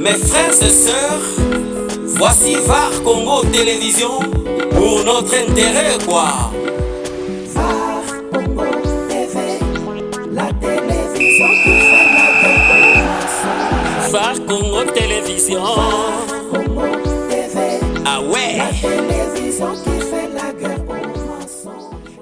Mes frères et sœurs, voici VAR Congo Télévision pour notre intérêt quoi. VAR Congo TV, la télévision qui fait la guerre au mensonge. VAR Congo Télévision. VAR Congo TV, ah ouais. la télévision qui fait la guerre au mensonge.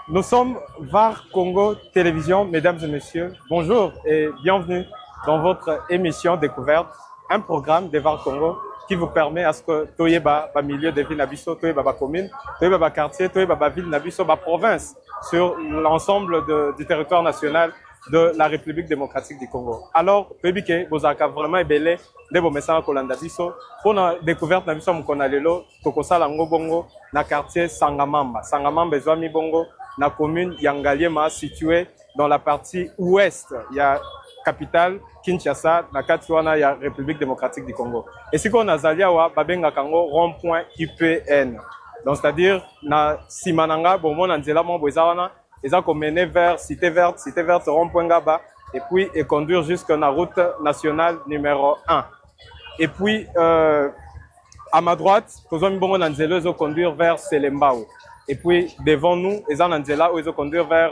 Nous sommes VAR Congo Télévision, mesdames et messieurs. Bonjour et bienvenue dans votre émission Découverte, un programme de VAR Congo qui vous permet à ce que Toyeba, ba milieu de ville Nabiso, Toyeba ba commune, Toyeba ba quartier, Toyeba ba ville Nabiso, ba province sur l'ensemble du territoire national de la République démocratique du Congo. Alors, Toyebike, Bozaka vraiment ébélé de vos messages Kolanda Biso pour la découverte Nabiso Mkonalelo, Tokosala Ngobongo, na quartier Sangamamba. Sangamamba Zwami Bongo, na commune Yangaliema située dans la partie ouest. Il y a capitale Kinshasa, na Katiwana, il y a République démocratique du Congo. Et si on a Zaliawa, Babenga Kango, rond-point IPN. Donc, c'est-à-dire, na Simananga, Bomon, Anzela, Mambozawana, ils ont mené vers Cité Verte, rond-point Gaba, et puis et conduire jusqu'à la route nationale numéro 1. Et puis, à ma droite, ils ont conduire vers Selembao. Et puis, devant nous, ils ont conduire vers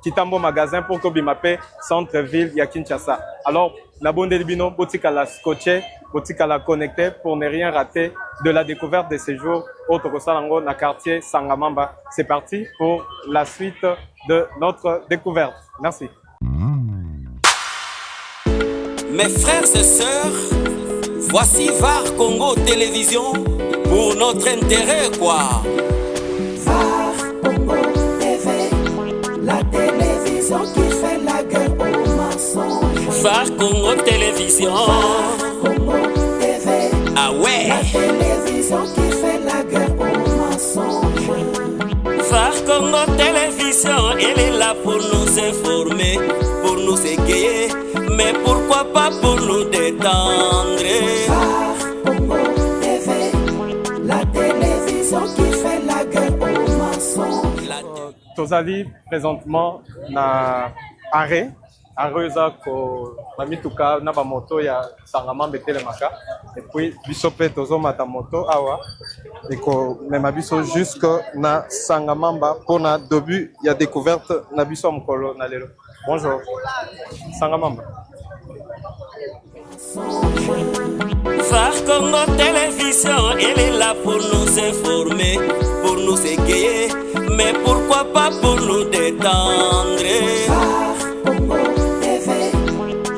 Kitambo Magasin pour que Bimapé, centre-ville, ya Kinshasa. Alors, la bonne délibino, botika la scotché, botika la connecté pour ne rien rater de la découverte de ces jours au Tokosalango, na quartier Sangamamba. C'est parti pour la suite de notre découverte. Merci. Mes frères et sœurs, voici VAR Congo Télévision pour notre intérêt quoi. VAR Congo TV, la télévision qui fait la guerre au mensonge. VAR Congo Télévision. VAR Congo TV, ah ouais. la télévision qui fait la guerre au mensonge. VAR Congo Télévision, elle est là pour nous informer, pour nous égayer, mais pourquoi pas pour nous détendre. VAR Congo TV, la télévision qui fait la guerre au mensonge. Tozali présentement na arrêt eza ko mamituka na ba moto ya Sangamamba Telemaka et puis biso pe tozomata moto awa et ko mema biso jusque na Sangamamba pour na début ya découverte na biso mkolo na lelo. Bonjour Sangamamba. VAR Congo Télévision, elle est là pour nous informer, pour nous égayer, mais pourquoi pas pour nous détendre. VAR Congo TV,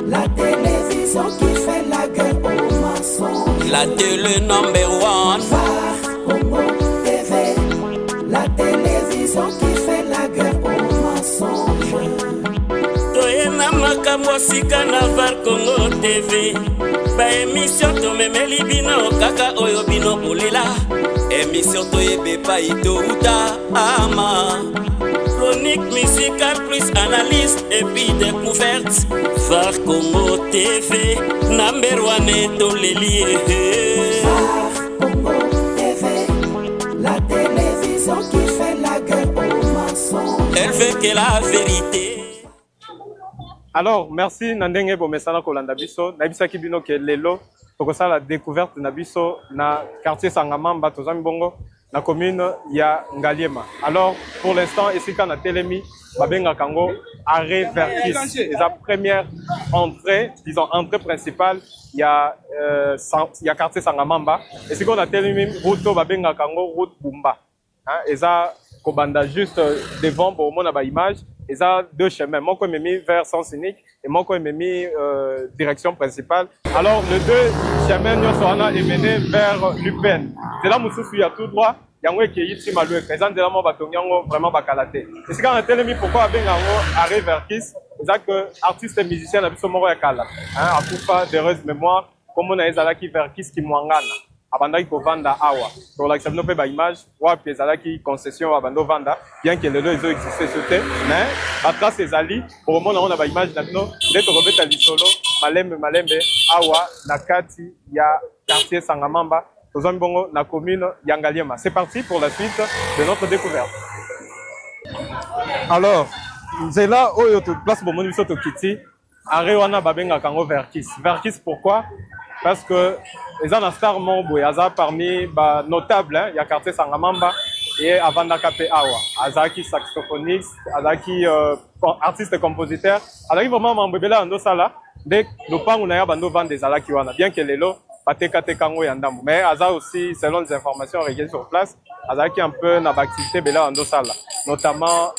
la télévision qui fait la guerre au mensonge. La télé number one. VAR Congo TV, la télévision qui fait la guerre au mensonge. Toyena makambo sika na VAR Congo TV. Ba émission to memeli bino kaka oyo bino bolela. Émission to yebe pa ito uta ama. Chronique musicale plus analyse et puis découverte. VAR Congo TV, number one to l'élié. VAR Congo TV, la télévision qui fait la guerre au mensonge. Elle veut que la vérité. Alors, merci Nandenge Bomesana Kolanda Biso. Nabisa Kibino ke lelo, tokosa la découverte Nabiso na quartier Sangamamba, Tozami Bongo, na commune ya Ngaliema. Alors, pour l'instant, ici quand on a Télémi, Babenga Kango, arrêt Verkis. Et la première entrée, disons entrée principale, il y a quartier Sangamamba. Et si on a Télémi, route Babenga Kango, route Bumba. Et ça, Kobanda juste devant pour mon image. Et ça, deux chemins. Mon coin est mis vers Sens Unique et mon coin est mis direction principale. Alors, les deux chemins nous sont menés vers l'UPN. C'est là où il y a tout droit. Il y a un qui est ici, malheureux. Présent de là, on va vraiment bacalaté. Et c'est quand on a tellement mis pourquoi on arrive vers Kiss. C'est que artistes et musiciens n'ont pas de kala. À tout pas d'heureuse mémoire, comme on a ezalaki vers Kiss qui mwangana. Abandaki ko vanda awa. Pour l'accepter pe ba image, wa pezalaki concession abando vanda, bien que les deux ils ont existé sauté, mais à travers ces ali, pour moment on a ba image maintenant, dès to robeta lisolo, malembe awa na kati ya quartier Sangamamba, tozami bongo na commune Yangaliema. C'est parti pour la suite de notre découverte. Alors, c'est là où tu place bomoni biso to kiti arrêt wana babenga kango Verkis. Verkis pourquoi? Parce que les en star Mombo yaza parmi ba notables hein, ya quartier Sangamamba et Avandaka pe awa. Azaki saxophoniste, azaki artiste compositeur, azaki vraiment mambebela ando sala dès le pangu na ya bando vend des alaki wana bien que lelo bateka tekango ya ndambo. Mais aza aussi selon les informations recueillies sur place, azaki un peu na activité bela ando sala, notamment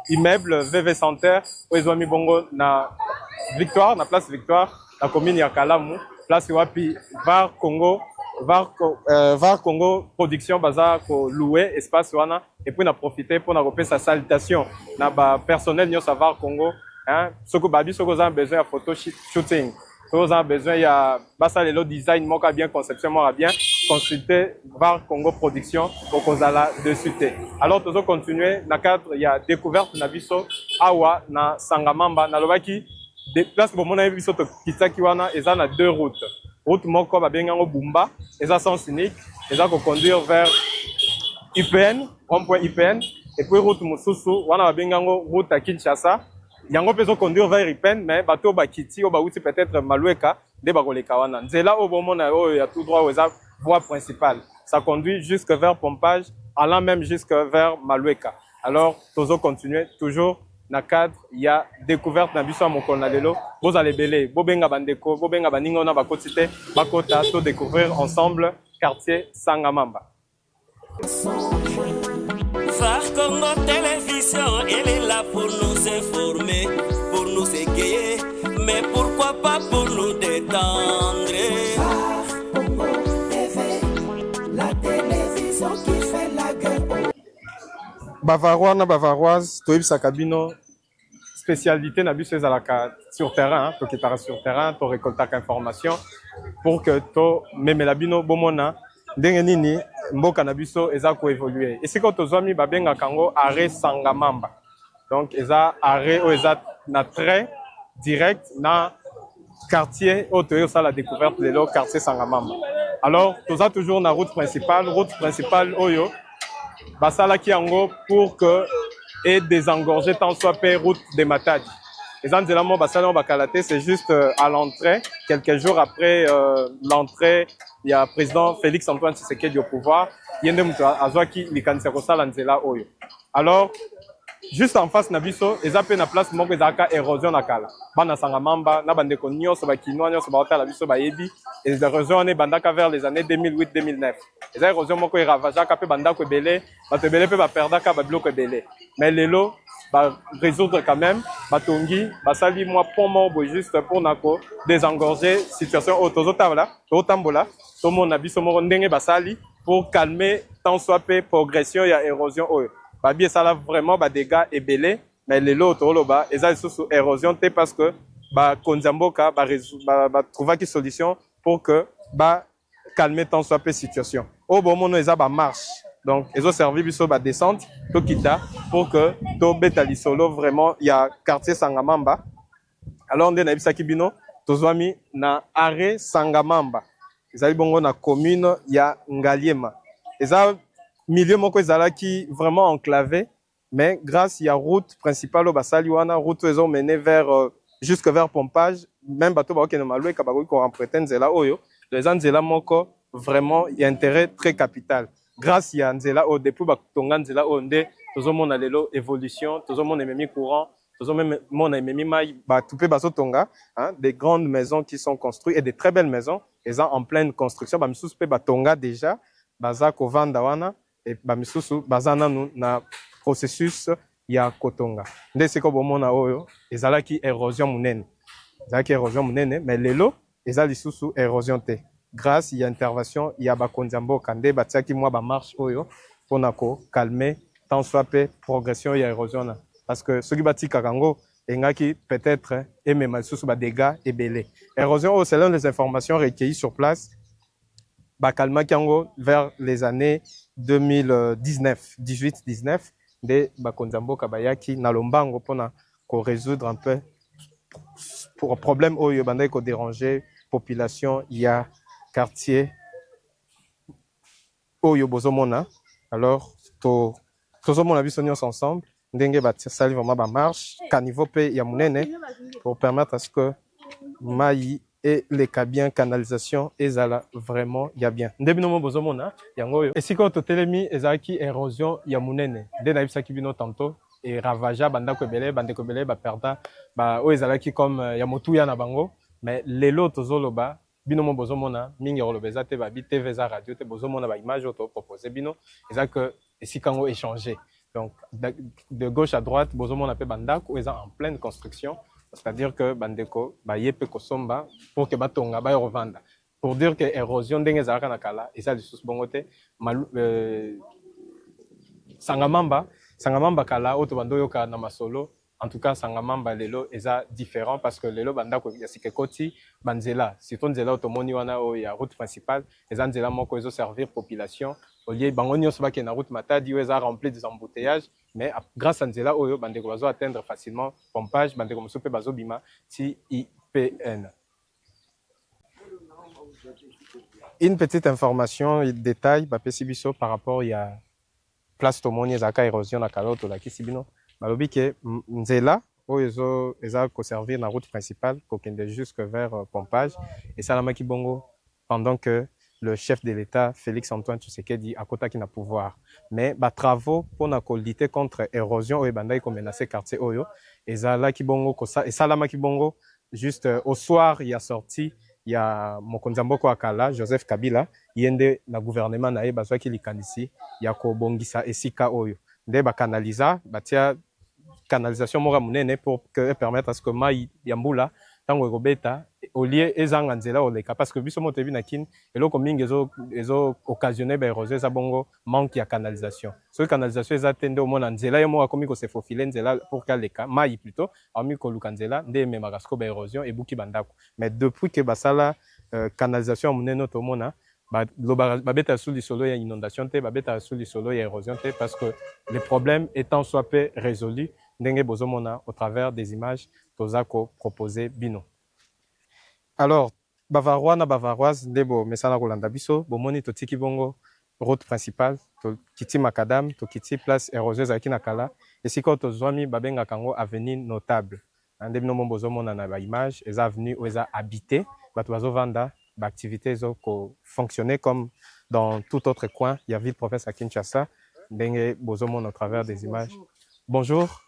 immeuble VV Center où ils ont mis bongo na Victoire, na place Victoire, la commune ya Kalamu, place wapi VAR Congo production baza ko louer espace wana et puis na profiter pour na repérer sa salutation na ba personnel nyo VAR Congo hein soko babi soko za besoin ya photo shooting soko za besoin ya basa lelo design moko bien conception moko bien consulter VAR Congo production pour kozala dessus te. Alors tozo continuer na cadre ya découverte na biso awa na Sangamamba na lobaki des places pour mon avis biso to kitaki wana eza na deux routes. Route moko babengango Bumba, eza sens unique, eza ko conduire vers IPN, rond-point IPN, et puis route Mususu, wana babengango route à Kinshasa. Yango peso conduire vers IPN, mais bato bakiti o bauti peut-être Malueka de bakoleka wana. Nzela o bomona o ya tout droit eza voie principale. Ça conduit jusque vers Pompage, allant même jusque vers Malueka. Alors, tozo continuer toujours na cadre ya découverte na biso moko na lelo vous allez belé bobenga bandeko bobenga baninga na bakotite bakota to découvrir ensemble quartier Sangamamba. VAR Congo Télévision, elle est là pour nous informer, pour nous égayer, mais pourquoi pas pour nous détendre. VAR Congo TV, la télévision qui fait la guerre. Bavarois na bavaroise toyebisa kabino spécialité na biso ezalaka sur terrain to kitara sur terrain to récoltaka information pour que to memela bino bomona ndenge nini mboka na biso eza ko évoluer et c'est quand tozwami babenga kango arrêt Sangamamba donc eza arrêt o eza na très direct na quartier o toyo sala découverte de lo quartier Sangamamba. Alors toza toujours na route principale oyo basala ki yango pour que et désengorger tant soit peu route de Matadi. Les anzélamo basala bakalate c'est juste à l'entrée quelques jours après l'entrée il y a président Félix Antoine Tshisekedi au pouvoir yende mutu azwaki likanisa kosala nzela oyo. Alors juste en face na biso ezape na place moko ezaka érosion na kala bana Sangamamba na bandeko nyonso bakinoa nyonso baotala biso bayebi et l'érosion on est bandaka vers les années 2008-2009 eza érosion moko eravagaka pe bandako ebele bato ebele pe baperdaka babiloko ebele mais lelo ba résoudre quand même batongi basali mwa pont moko juste pour nako désengorger situation au tozotabla totambola tomona biso moko ndenge basali pour calmer tant soit peu progression ya érosion oyo. Babi ça là vraiment ba dégâts ebelé mais les lots toloba eza sous érosion té parce que ba konzamboka ba trouver qui solution pour que ba calmer tant soit peu situation au bon moment eza ba marche donc ils ont servi biso ba descente to kita pour que to betali solo vraiment il y a quartier Sangamamba. Alors on na bisaki bino tozwami na arrêt Sangamamba ezali bongo na commune ya Ngaliema eza milieu moko ezalaki vraiment enclavé mais grâce à la route principale au basali wana route ils ont mené vers jusque vers Pompage même bateau ba okene Malueka ba ko emprunter nzela oyo les nzela moko vraiment il y a intérêt très capital grâce à nzela au depuis ba tonga nzela onde tozo mona lelo évolution tozo mona ememi courant tozo même mona ememi mai ba tupe baso tonga hein des grandes maisons qui sont construites et des très belles maisons ils en pleine construction ba misusu pe ba tonga déjà baza ko vanda wana et bamisusu bazana na processus ya kotonga nde seko bomona oyo ezalaki érosion munene mais lelo ezali susu érosion te grâce à intervention ya bakonzi mboka nde batiaki mwa ba marche oyo pona ko calmer tant soit peu progression ya érosion na parce que soki batika kango engaki peut-être emema susu ba dégâts ebele érosion selon les informations recueillies sur place Bakalma Kiango vers les années 2019, 18-19, de Bakonzambo Kabayaki, Nalombango, pour résoudre un peu pour problème où il y a déranger population, il y a quartier où il y a besoin. Alors, tout le monde a vu ensemble, ndenge basali vraiment bamarche caniveau mpe ya monene pour permettre à ce que mai eleka bien canalisation ezala vraiment ya bien nde bino mo bozomona yango oyo esika oyo totelemi ezalaki érosion ya monene nde nayebisaki bino tantôt eravagea bandako ebele bandeko ebele baperda oyo ezalaki comme ya motuya na bango mais lelo tozoloba bino mo bozomona mingi koloba eza te babi tv eza radio te bozomona baimage oyo topropose bino eza que esika yango échanger donc de gauche à droite bozomona mpe bandako oyo eza en pleine construction. C'est-à-dire que bandeko bayepe kosomba pour que batonga ba revendre pour dire que érosion ndenge ezalaka na kala eza lisusu bongo te sangamamba kala oyo tobanda oyoka na masolo en tout cas sangamamba lelo eza différent parce que lelo bandako ya sika ekoti banzela surtout nzela oyo tomoni wana oyo ya route principale eza nzela moko ezoservir population olie bango nyonso bakende na route matadi oyo eza rempli des embouteillages mais grâce à nzela oyo bandeko bazo atteindre facilement pompage bandeko mosusu mpe bazobima ti IPN. Une petite information détail bapesi biso par rapport ya place tomoni ezalaka érosion na kala oyo tolakisi bino balobi ke nzela oyo eza koservir na route principale kokende jusque vers pompage esalamaki bongo pendant que le chef de l'État, Félix Antoine Tshisekedi, a kotaki na pouvoir. Mais les travaux pour lutter contre l'érosion et bandai comme menacé quartier Oyo, et ça qui bongo et salama qui bongo juste au soir il y a sorti il y a Mokonzamboko Akala Joseph Kabila yende na gouvernement na bazwa ki likandisi ya ko bongisa esika Oyo nde ba canaliser batia canalisation mora munene pour que permettre à ce que mai yambula tango ekobeta olie ezanga nzela oleka parce que biso moto ebi na kini eloko mingi ezo occasionner ba érosion eza bongo manque ya canalisation so canalisation eza tende omona nzela ye moko akomi kose faufile nzela pour kaleka mai plutôt ami koluka nzela nde ememaka siko ba érosion ebuki bandako mais depuis que basala canalisation monene tomona babeta sous lisolo ya inondation te babeta sous lisolo ya érosion te parce que les problèmes étant soit peu résolus ndenge bozomona au travers des images tozako proposer bino. Alors bavarois na bavaroise ndebo mesana kolanda biso bomoni totiki bongo route principale to kiti makadam to kiti place éroseuse aki na kala esika tozwami babenga kango avenue notable ande bino bozomona na ba image eza avenue ou eza habité bato bazovanda ba activité zo ko fonctionner comme dans tout autre coin il y a ville province à Kinshasa ndenge bozomona au travers des images. Bonjour,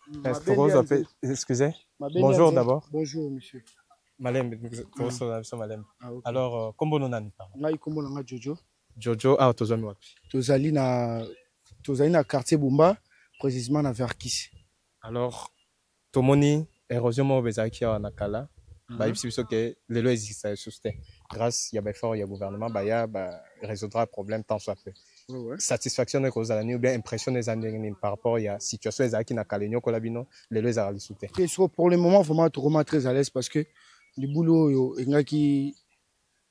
excusez. Bonjour d'abord. Bonjour monsieur. Malem, Malem. Alors, comment on a dit? Jojo. Jojo, tozami wapi? Tozali na quartier Bumba, précisément na Verkis. Alors, tomoni érosion mo bezaki na kala. Ba biso ke lelo existe sustain. Grâce ya ba effort ya gouvernement ya résoudra problème tant soit peu. Satisfaction de cause ou bien impression des années par rapport à la situation qui na kalenyo kolabino les deux à l'issouté. Pour le moment vraiment vraiment très à l'aise parce que le boulot yo ngaki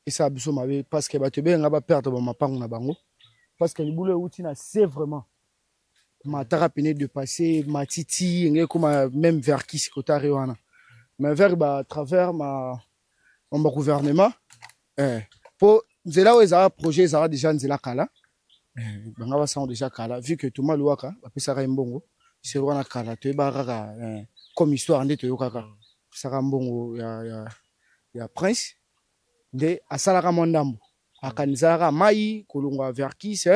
esa biso mabe parce que bato be ngaba perdre ba mapango na bango parce que le boulot outina c'est vraiment matara peine de passer matiti ngé comme même vers qui sikotari wana mais vers à travers ma gouvernement pour nzela oza projet za déjà nzela kala banga basang déjà kala vu que tout mal waka bapesaka mbongo c'est wana kala to baraka comme histoire ndé to yokaka saka mbongo ya prince de asalaka mondambo akanizaka mai kolongwa Verkis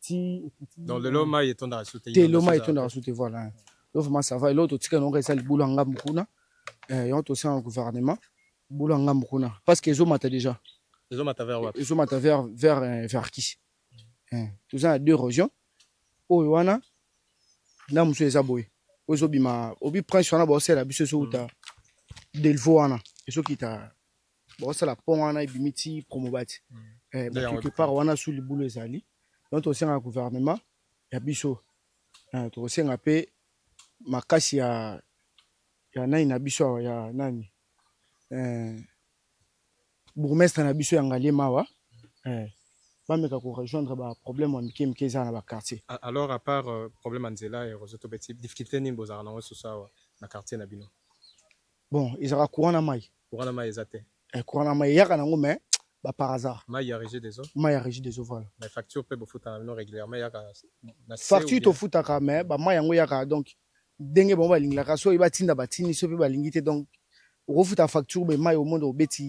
ti dans le lot mai etonda rasute te lo mai etonda rasute voilà donc vraiment ça va et l'autre tika non ça le boulot ngambu kuna yon to en gouvernement boulot ngambu kuna parce que zo mata déjà zo mata vers wapi zo mata vers Verkis tout ça deux régions owana na muso eza boy ozo bima obi prince wana ba osela biso so uta delvo wana eso kita ba osela pont wana ibimiti promobati quelque part wana sous le boulot ezali donc aussi un gouvernement ya biso to aussi un peu makasi ya nani na biso ya nani bourgmestre na biso ya ngalie mawa bameka ko rejoindre ba problème en mike za na ba quartier. Alors à part problème anzela et roseto petit difficulté ni bozara na so ça na quartier na bino. Bon, ils aura courant na mai. Courant na mai ezate. Courant na mai yaka nango mais ba par hasard. Mai ya régie des eaux. Mai ya régie des eaux voilà. La facture peut bofuta na régulièrement yaka na facture to futaka mais ba mai yango yaka donc ndenge bango balingilaka so oyeba tinda batini so mpe balingi te donc okofuta facture bemai au monde obeti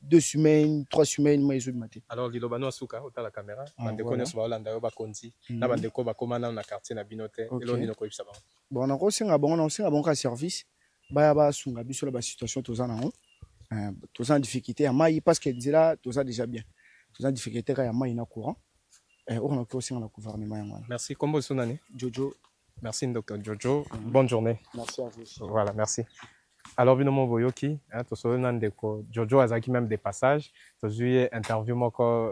2 semaines 3 semaines mai ezobima te. Alors liloba no asuka otala caméra bandeko voilà. nyonso baolanda yo bakonzi na bandeko bakóma nano na quartier na bino te elo nini okoyebisa bango? Bon nakosenga bango ka service baya basunga biso la basituation toza nango toza na difficulté ya mai parce que nzela toza déjà bien toza na difficulté ka ya mai na courant oyo nakosenga na gouvernement yango wana. Merci. Kombo so nani? Jojo. Merci Dr Jojo. Bonne journée. Merci à vous. Voilà, merci. Alors binomo boyoki to so nandeko Jojo azaki même des passages to zuye interview moko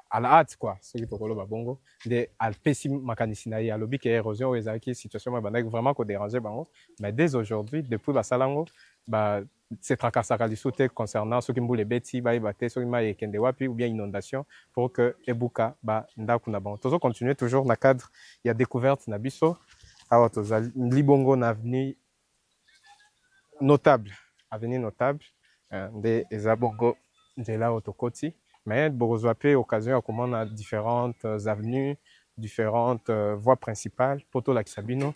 à la hâte quoi ce qui tokolo babongo de alpesi makanisi na ye alobi ke érosion ezaki situation ma bandaki vraiment ko déranger bango mais dès aujourd'hui depuis basalango ba c'est tracasaka lisute concernant ceux qui mbule beti ba ibate ceux qui ma ekende wapi ou bien inondation pour que ebuka ba ndaku na bango tozo continuer toujours na cadre il y a découverte na biso awa toza libongo na avenue notable avenue notable de ezabongo nzela otokoti mais bokozwa pe occasion ya komona différentes avenues différentes voies principales po tolakisa bino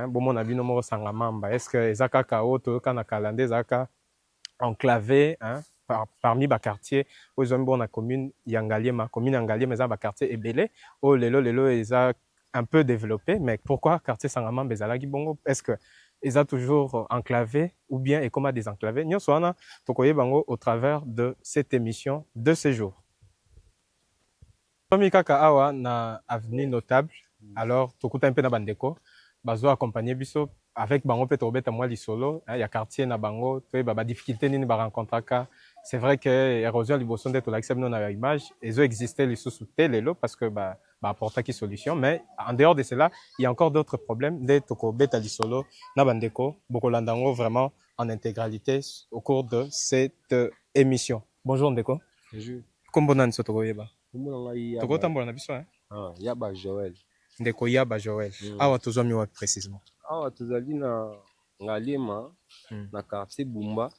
bomona bino moko sanga mamba est ce que eza kaka oyo toyoka na kala nde ezalaka enclavé parmi baquartier oyo ezwami bona commune ya Ngaliema commune ya Ngaliema eza baquartier ebele oyo lelo eza un peu développé mais pourquoi quartier sanga mamba ezalaki bongo est ce que ils ont toujours enclavé ou bien et comment désenclavé. Nous sommes au travers de cette émission de séjour. Comme kaka awa na avenue notable, alors tokuta un peu na bandeko, bazo accompagner biso avec bango pe tobeta moi li solo, il y a quartier na bango, to ba difficulté ni ba rencontraka. C'est vrai que érosion liboso ndeto l'accepte non na image, ils ont existé les sous lelo parce que ba apporter qui solution mais en dehors de cela il y a encore d'autres problèmes de toko beta li solo na bandeko bokolandango vraiment en intégralité au cours de cette émission. Bonjour ndeko. Bonjour. Kombo nani so toko yeba? Toko tambola na biso hein? Yaba Joël. Ndeko Yaba Joël. Awa tozwami wa précisément. Awa tozali na Ngaliema na quartier Bumba.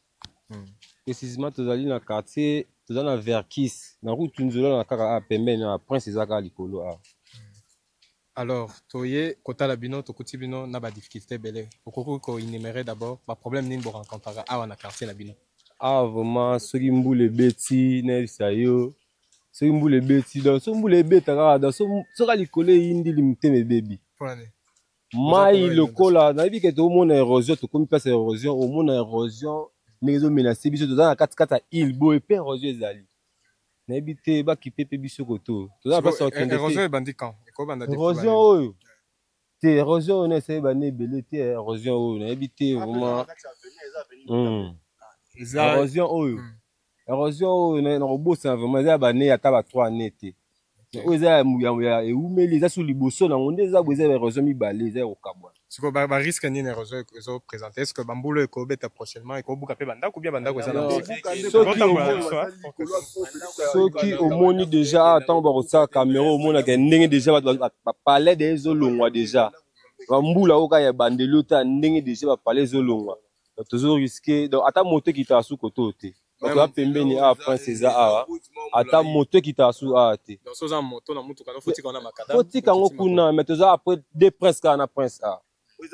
Précisément tozali na quartier tozali na Verkis na route nzola na kaka pembeni na Prince Ezaka likolo a. Alors toye kota la bino tokuti bino na ba difficulté belé. Okoko ko énumérer d'abord ba problème nini bo rencontrera awa na quartier na bino. Ah vraiment soki mbule beti na bisayo. Soki mbule beti donc so mbule betaka da so likolo yindi limteme baby. Mai lokola na bi ke to mona érosion to komi place érosion au mona érosion nezo menacer biso toza na kati ya île bo et érosion ezali. Na ebite ba kipepe biso koto. Toza place okende. Érosion e bandi quand? Eko banda érosion oyo. Te érosion na ese ba ne belé te érosion oyo na ebite vraiment. Érosion oyo. Érosion oyo na robosa vraiment za ba ne ata ba 3 années te. Oyo za ya eumeli za su liboso na ngonde za boza érosion mibale za okabwa. Siko ba risque ni érosion ezo présenter est-ce que bambulo eko beta prochainement eko buka pe banda ou bien banda ko za na soki omoni déjà tant ba rosa caméra omona ke ndenge déjà ba palais des zolongwa déjà bambula oka ya bandelo ta ndenge déjà ba palais zolongwa toujours risqué donc ata moto qui ta sous koto te bato ya pembeni a Prince Eza awa ata moto qui ta sous a te donc so za moto na mutu kana fotika na makada fotika ngo kuna mais toza après des Prince kana Prince a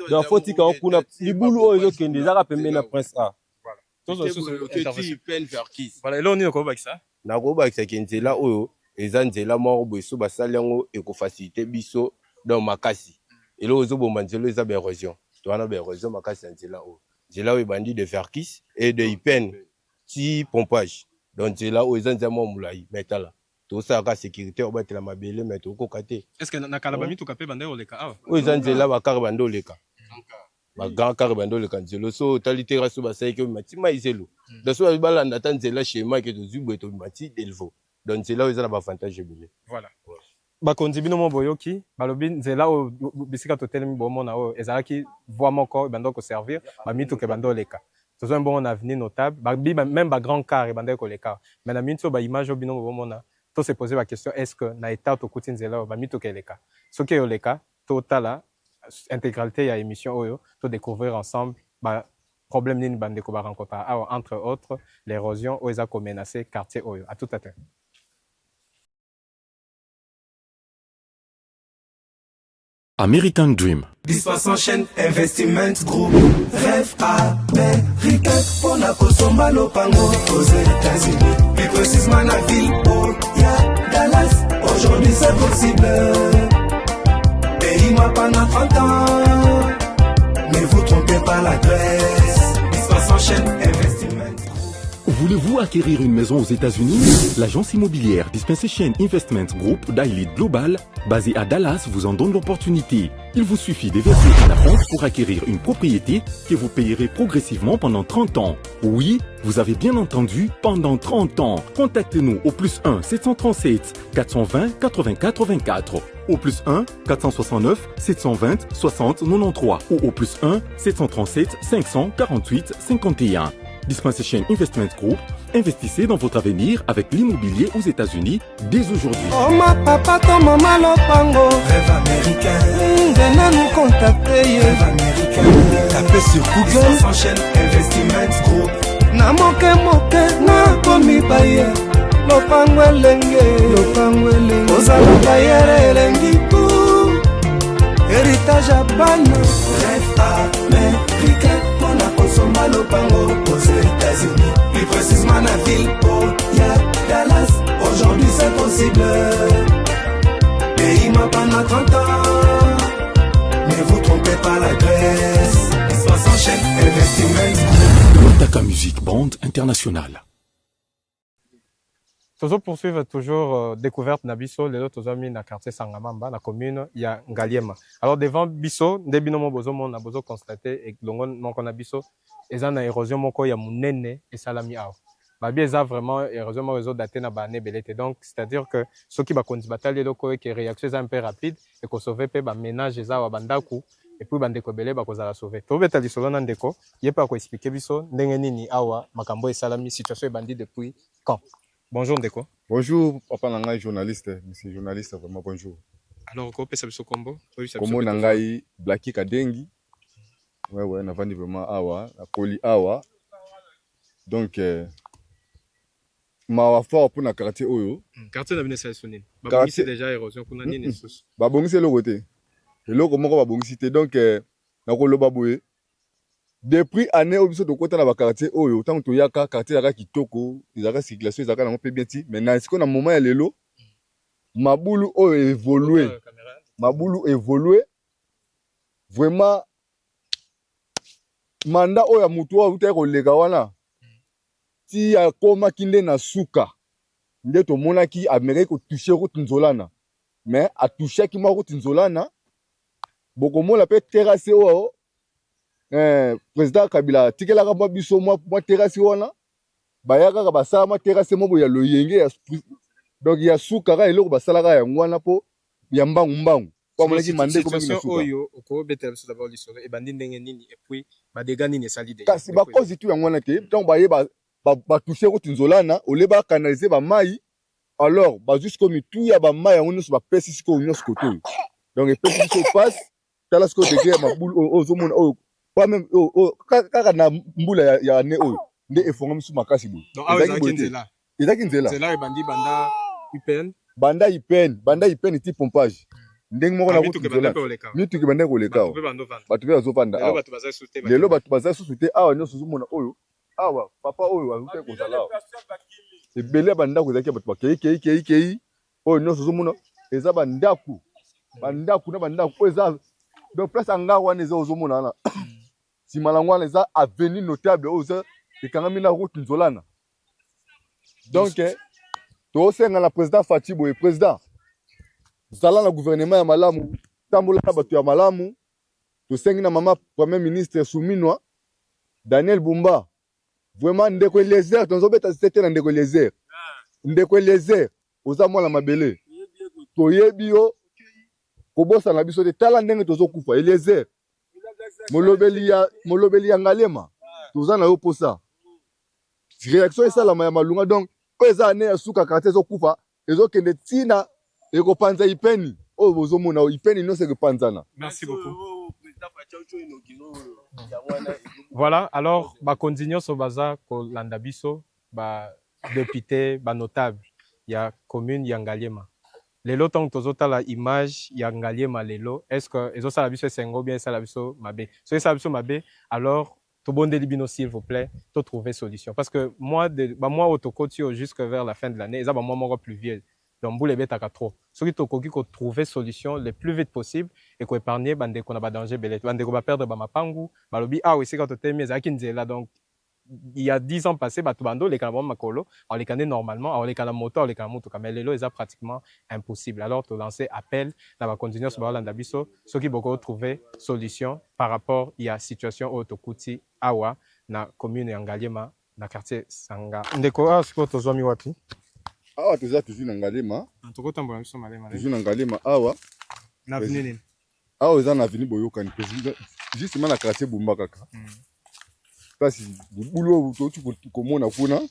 donc fotika ngo kuna libulu oyo kende za pembeni na Prince a voilà tozo intervention peine faire kiss voilà elo ni ko bakisa na ko bakisa kenzela oyo eza nzela moko boyeso basali yango ekofacilité biso donc makasi elo ozo bomba nzelo eza ba érosion to wana ba érosion makasi nzela oyo nzela oyo bandi de faire kiss et de hypen ti pompage donc nzela oyo eza nzela mo mulai metala to sa ka sécurité obatela mabele mais to ko kate est-ce que na kala bami to kapé bande oleka awa oyo eza nzela ba kar bande oleka ba grand car bande oleka nzelo so talitera so basai ke matima izelo donc so balanda ta nzela schéma ke to zubwe to mati delvo donc nzela oyo eza na ba avantage belé voilà bakonzi bino mo boyoki balobi nzela o bisika to telemi bomona o ezalaki voie moko bando ko servir ba mitu ke bando leka tozo un bon avenir notable même ba grand car e bando ko leka mais na minto ba image o bino bomona to se poser la question est-ce que na état to kuti nzela ba mitu ke leka so ke yo leka totala intégralité ya émission oyo to découvrir ensemble ba problème nini bande ko ba rencontrer entre autres l'érosion o eza ko menacer quartier oyo à tout à l'heure. American Dream. Dispensant chaîne Investment Group. Rêve américain pour la Kosomba Lopango aux États-Unis. Plus précisément la ville où il y a Dallas. Aujourd'hui c'est possible. Pays m'a pendant 30 ans. Ne vous trompez pas l'adresse. Dispensant chaîne Investment Group. Voulez-vous acquérir une maison aux États-Unis? L'agence immobilière Dispensation Investment Group d'Elite Global, basée à Dallas, vous en donne l'opportunité. Il vous suffit de verser un acompte pour acquérir une propriété que vous payerez progressivement pendant 30 ans. Oui, vous avez bien entendu, pendant 30 ans. Contactez-nous au +1 737 420 80 84, au +1 469 720 60 93 ou au +1 737 548 51. Dispensation Investment Group, investissez dans votre avenir avec l'immobilier aux États-Unis dès aujourd'hui. Oh ma papa, ton maman Lopango. Rêve américain. Venez nous contacter. Rêve américain. Tapez sur Google. Dispensation Investment Group. Na moke na komi baye. Lopango elenge. Ozala baye elengi pou. Héritage à ban. Rêve américain. Kosomba Lopango aux États-Unis. Plus précisément la ville où il y a Dallas. Aujourd'hui c'est possible. Pays m'a pendant 30 ans. Ne vous trompez pas l'adresse. Dispensant chaîne Investment. Lotaka Music Band International. Toujours poursuivre toujours découverte na biso les autres amis na quartier Sangamamba na commune ya Ngaliema. Alors devant biso ndebino mo bozo mona bozo constater et longo moko na biso eza na érosion moko ya munene et salami aw. Ba bien eza vraiment érosion mo réseau daté na ba ne belete. Donc c'est-à-dire que ceux qui ba konzi batali loko que réaction est un peu rapide et ko sauver pe ba ménage eza wa bandaku et puis bandeko belé ba kozala sauver. To beta lisolo na ndeko yepa ko expliquer biso ndenge nini awa makambo e salami situation e bandi depuis quand. Bonjour Ndeko. Bonjour, papa Nangai, journaliste. Monsieur journaliste, vraiment bonjour. Alors, comment peut-ce que combo? Comment Nangai, Blacky Kadengi. Ouais, on a vendu vraiment awa, la poli awa. Donc, ma foi pour na quartier Oyo. Quartier n'a bien sélectionné. Babongi c'est déjà érosion qu'on a ni nessus. Babongi c'est le côté. Et là, comment Babongi c'était donc, na kolo baboué. Depuis année au biso de côté na ba quartier oyo tant to yaka quartier yaka kitoko izaka circulation izaka na mo pe bien ti mais na siko na moment ya lelo mabulu o évolué vraiment mandat oyo mutu o uta ko lega wana ti ya koma kinde na suka nde to mona ki Amérique ko toucher ko tinzolana mais a toucher ki mo ko tinzolana boko mola pe terrasse o président Kabila tikela ka biso moi terrasse wana bayaka ka basala ma terrasse mo ya loyenge ya donc ya sukara eloko basala ka ya ngwana po ya mbangu kwa monaki mande ko situation oyo ko betel biso d'abord lisolo e bandi ndenge nini et puis ba dégâts nini sali déjà kasi ba cause tu ya ngwana te donc baye ba toucher ko tinzolana ole ba canaliser ba mai alors ba jusqu'au mitu ya ba mai yango nyonso ba pesi siko nyonso koto donc e pesi siko passe tala siko de guerre ma boule ozo mona oyo pas même kaka na mbula ya ne oyo nde efonga misu makasi boye donc ezaki nzela c'est là bandi banda ipen ti pompage ndenge moko na kutuzola mituki banda koleka bato pe bazovanda awa lelo bato baza susu te awa nyonso ozomona oyo awa papa oyo azuki kozala awa ebele bandako ezalaki bato bakei oyo nyonso ozomona eza bandako na bandako oyo eza donc place anga wana eza ozomona wana nsima na wana eza avenue notable oyo eza ekangami na route nzolana donc tosenga na président Fati boye président zala na gouvernement ya malamu tambola na bato ya malamu tosengi na mama premier ministre Souminwa Daniel Bumba vraiment ndeko Eliezer tozobeta sete na ndeko Eliezer oza mwana mabele toyebi yo kobosa na biso te tala ndenge tozokufa Eliezer molobeli ya Ngaliema toza na yo posa réaction esalama ya malunga donc oyo eza ane ya suka quartier ezokufa ezokende ntina ekopanza ipeni oyo bozomona ipeni nyonso ekopanzana. Merci beaucoup. Voilà, alors bakonzi nyonso baza kolanda biso ba député ba notable ya commune ya Ngaliema lelo tant tozotala image ya Ngaliema lelo est-ce que ezosala biso esengo bien esala biso mabe so esala biso mabe alors tobondeli bino s'il vous plaît to trouver solution parce que moi autokoti jusque vers la fin de l'année eza moi moko plus vieux donc boule betaka trop soki tokoki ko trouver solution le plus vite possible et ko épargner bandeko na ba danger belete bandeko ba perdre ba mapangu balobi ah oui c'est quand totemi ezaki nzela donc il y a 10 ans passés, Batubando, les canaux Makolo, on les connaît normalement, on les connaît moto, on les connaît moto, mais les lots, c'est pratiquement impossible. Alors, tu lancer appel, on va continuer sur le Landabiso, ceux qui vont trouver solution par rapport à la situation au Tokuti, Awa, na commune Ngaliema, na quartier Sanga. Ndeko, est-ce que tu as mis wapi? Awa, tu as toujours Ngaliema. En tout cas, tu as mis Ngaliema. Toujours Ngaliema, Awa. L'avenir. Awa, ils ont l'avenir Boyokan. Justement, la quartier Bumbakaka. Kasi boulot to komona kuna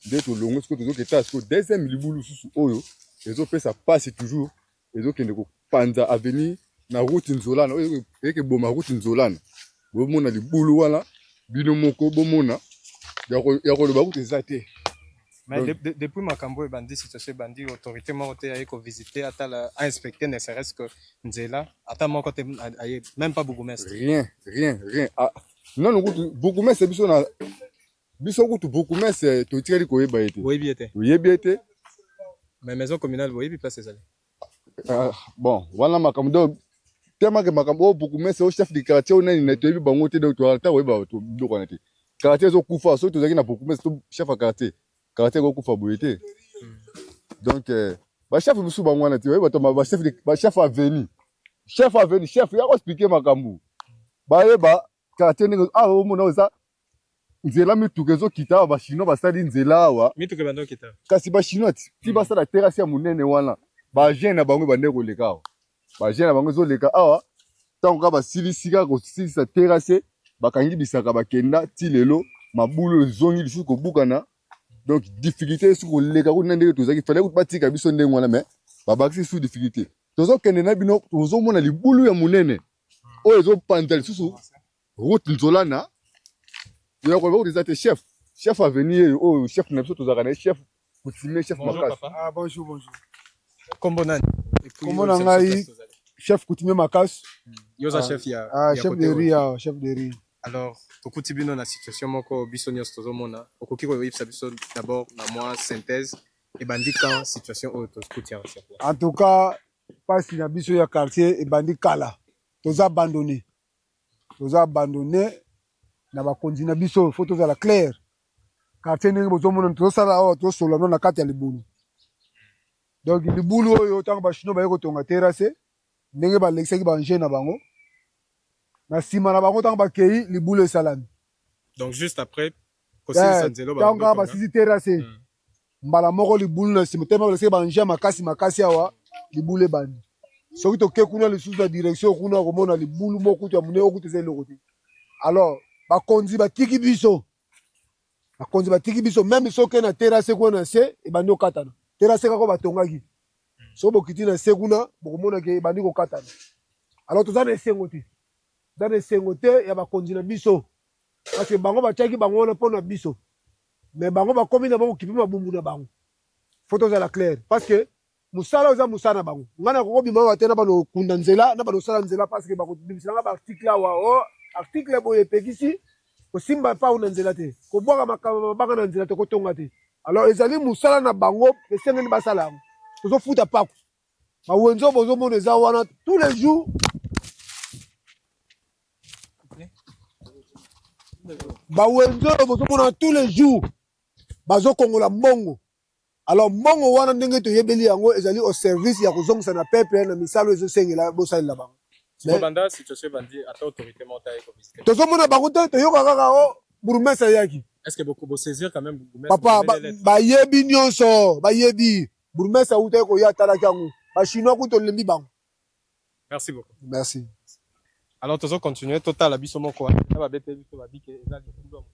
nde to longo siko tozo keta siko deuxième libulu susu oyo ezo pesa passe toujours ezo kende ko panza avenir na route nzolana oyo eke boma route nzolana bomona libulu wana bino moko bomona ya ko loba route ezate. Mais depuis makambo bandi situation bandi autorité moko te aye ko visiter ata inspecter ne serait-ce que nzela ata moko te même pas bourgmestre. Rien. Ah, non, beaucoup mais c'est biso na biso kutu beaucoup mais c'est to tireli ko yeba été. Oui bien été. Oui bien été. Mais maison communale oui bien place ezali. Bon, voilà makambo tellement que makambo beaucoup mais c'est au chef de quartier on a une tebi bango te de to alta oui ba to do ko nati. Quartier zo kufa so to zaki na beaucoup mais to chef à quartier go kufa boyete. Donc ba chef biso bango nati oui ba to ba chef a venu. Chef ya expliquer makambo. Ba yeba quartier ningo omona oza nzela mituka ezokita bachinois basali nzela awa mituka bando kita kasi bachinois ti basala terrasse ya monene wana bagene na bango bande koleka awa bagene na bango ezoleka awa ntango kaka basilisika kosilisa terrasse bakangi bisaka bakenda ti lelo mabulu ezongi lisusu kobukana donc difficulté esuki koleka kuna ndenge tozaki fale kuti batika biso ndenge wana mais babakisi su difficulté tozokende na bino tozomona libulu ya monene oyo ezopanza lisusu route nzolana ya ko ba des chef à venir au chef na biso tozaka chef coutumier chef makasi. Ah bonjour. Kombo nani? Kombo ngai chef coutumier makasi. Yoza chef ya chef de riz. Alors tokuti bino na situation moko biso nyos tozomona okoki ko yebisa biso d'abord na moi synthèse et bandi quand situation au tokuti en chef. En tout cas pas si na biso ya quartier et bandi kala toza abandonné na bakonzi na biso faut tozala clair quartier ndenge bozomona tozosala awa tozosola no na kati ya libulu donc libulu oyo ntango bachino baye kotonga terrasse ndenge balekisaki banje na bango na nsima na bango ntango bakei libulu esalami donc juste après kosilisa nzelo ntango kaka basisi terrasse mbala moko libulu na nsima te balekisaki banje ya makasi awa libulu ebandi soki toke kuna lisusu na direction kuna komona libulu moko kutu ya monene okutu eza eloko te alors bakonzi batiki biso même soki na terrasse kuna na se ebandi kokatana terrasse kaka batongaki soki bokiti na se kuna bokomona ke ebandi kokatana alors toza na esengo te ya bakonzi na biso parce que bango batiaki bango wana mpo na biso mais bango bakomi na bango kipi mabumbu na bango faut tozala clair parce que musala oza musala na bango ngana kokobima awa te na banokunda nzela na banosala nzela parce que bakobimisanga baarticle awa article boye epekisi kosimba pa una nzela te kobwaka mabanga na nzela te kotonga te alors ezali musala na bango esengeli basala yango tozofuta pako bawenzo bozomona eza wana tous les jours bazokongola mbongo alors mbongo wana ndenge toyebeli yango ezali au service ya kozongisa na peuple na misalo ezosengela bosalela bango banda situation bandi ata autorité montagne ko visiter tozomona bango te toyoka kaka o bourgmestre yaki est-ce que beaucoup bo saisir quand même bourgmestre papa bayebi nyonso bayebi bourgmestre uta ko ya talaki yango bachinois kuto lembi bango. Merci beaucoup. Merci. Alors tozo continuer total abiso moko na ba bete biso ba bike ezali kundo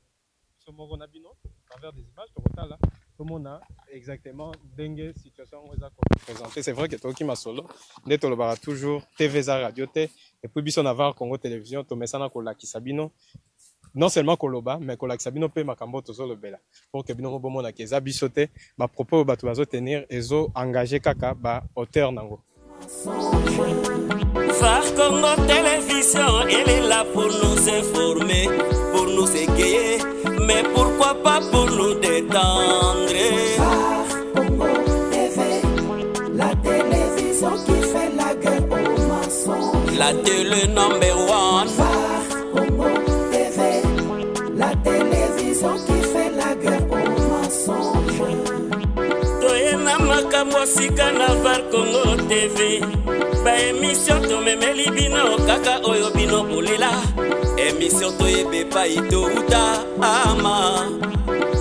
so moko na bino travers des images total tout le monde a exactement dengue situation où ça présenter c'est vrai que toi qui m'a solo neto le bara toujours TV za radio te et puis biso na var Congo télévision to mesana ko la kisabino non seulement koloba mais kolakisa bino pe makambo tozolobela pour que bino bomona ke eza biso te bapropos bato bazotenir ezoengage kaka baauteur nango. Phare Congo Télévision, elle est là pour nous informer, pour nous égayer, mais pourquoi pas pour nous détendre. Phare Congo TV, la télévision qui fait la guerre aux mensonges. La télé number one. Phare Congo TV, la télévision qui fait la guerre aux mensonges. Toyena makambo sika na Phare Congo TV. Ba émission tomemeli bino kaka oyo bino bolela. Émission toyebe pa ito uta ama.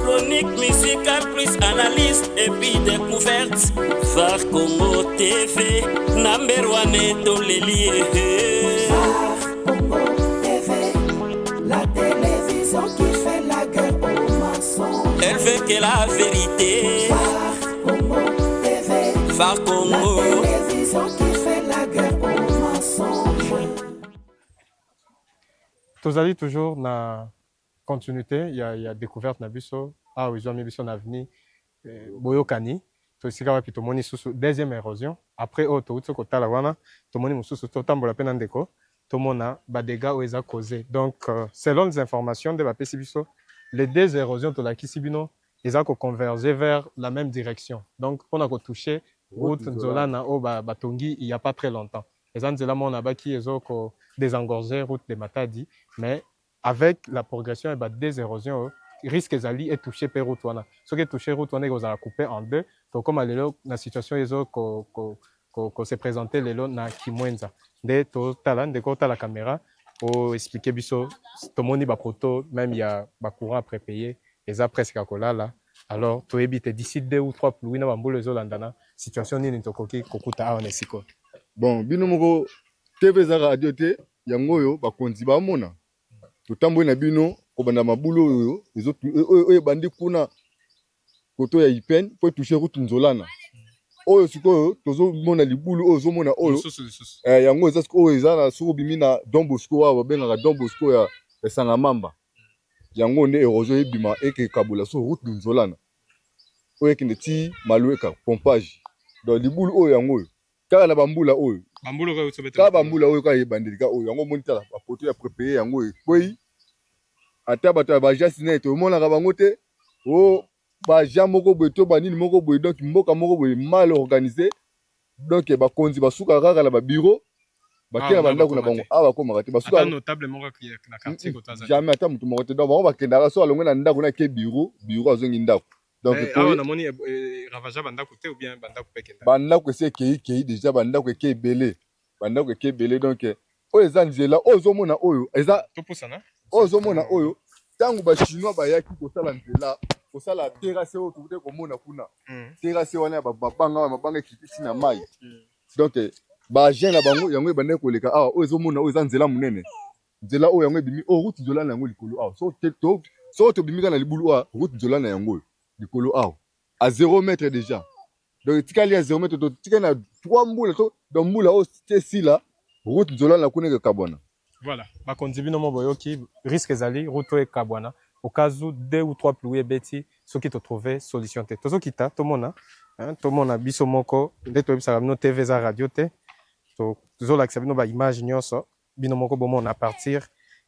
Chronique musicale plus analyse et puis découverte. Phare Congo TV, number one toleli. Phare Congo TV, la télévision qui fait la guerre aux mensonges. Elle veut que la vérité. Phare Congo TV, Phare Congo, la télévision qui fait la guerre aux mensonges. Tozali toujours na continuité, il y a découverte na biso, ils ont mis biso na avenir boyokani, to sika wapi tomoni susu deuxième érosion, après to utso kotala wana, tomoni mususu to tambola pena ndeko, tomona ba dégâts o eza causé. Donc selon les informations de ba pesi biso, les deux érosions to la kisibino, eza ko converger vers la même direction. Donc on a ko toucher route nzola na o batongi il y a pas très longtemps. Les anzela mona baki ezo ko désengorger route de Matadi, mais avec la progression et des érosions, risque ezali est touché par route wana. Ce qui est touché route wana ils ont coupé en deux. Donc comme la situation ezo ko se présenter lelo na Kimwenza. De to talent de kota la caméra pour expliquer biso tomoni ba proto même il y a ba courant à prépayer et après presque kola là. Alors to ebite d'ici 2 ou 3 pluie na bambolo zo landana situation nini tokoki kokuta awa na siko. Bon, bino moko TV za radio te yango yo bakonzi ba mona. Totambo na bino ko banda mabulo oyo ezo oyo bandi kuna koto ya Ipen po toucher route nzolana. Oyo sikoyo tozo mona libulu oyo zo mona oyo. Yango eza sikoyo eza na soko bimina Don Bosco wa benga Don Bosco ya Sangamamba. Yango nde érosion ebima eke kabula so route nzolana. Oyo kende ti malueka pompage. Donc libulu oyo yango kala na bambula oyo bambula oyo to ka bambula oyo ka yebandika oyo yango monitala ba poto ya préparer yango koyi ata bato ba jasine to mona ka bango te o ba jamoko boto banini moko boy donc mboka moko boy mal organisé donc ba konzi basuka kaka na ba bureau bakena banda kuna bango aba ko makati basuka notable moko na quartier ko taza jamais ata mutu moko te donc bango bakenda so alongo na ndako na ke bureau azongi ndako. Donc on a moni ravager banda côté ou bien banda ko pekenda banda ko se kei déjà banda ko ke belé donc o eza nzela ozo mona oyo eza topusana ozo mona oyo tangu ba chinois ba yaki ko sala nzela ko sala terrasse o tukute ko mona kuna terrasse wana ba mabanga kitisi na mai donc ba jeune na bango yango banda ko leka awa ozo mona oyo eza nzela munene nzela oyo yango ebimi o route nzola na yango likolo awa so to bimika na libulu a route nzola na yango likolo awa à 0 mètre déjà. Donc tikali à 0 mètre to tikana 3 mbula to donc mbula o si là route nzola na kuneke kabwana. Voilà, ba konzibino mo boyoki risque ezali route e kabwana au cas où 2 ou 3 pluies beti ce qui te trouver solution te. Tozo kita to mona biso moko nde to bisa no TV za radio te. To zo laksabino ba image nyonso bino moko bomo na partir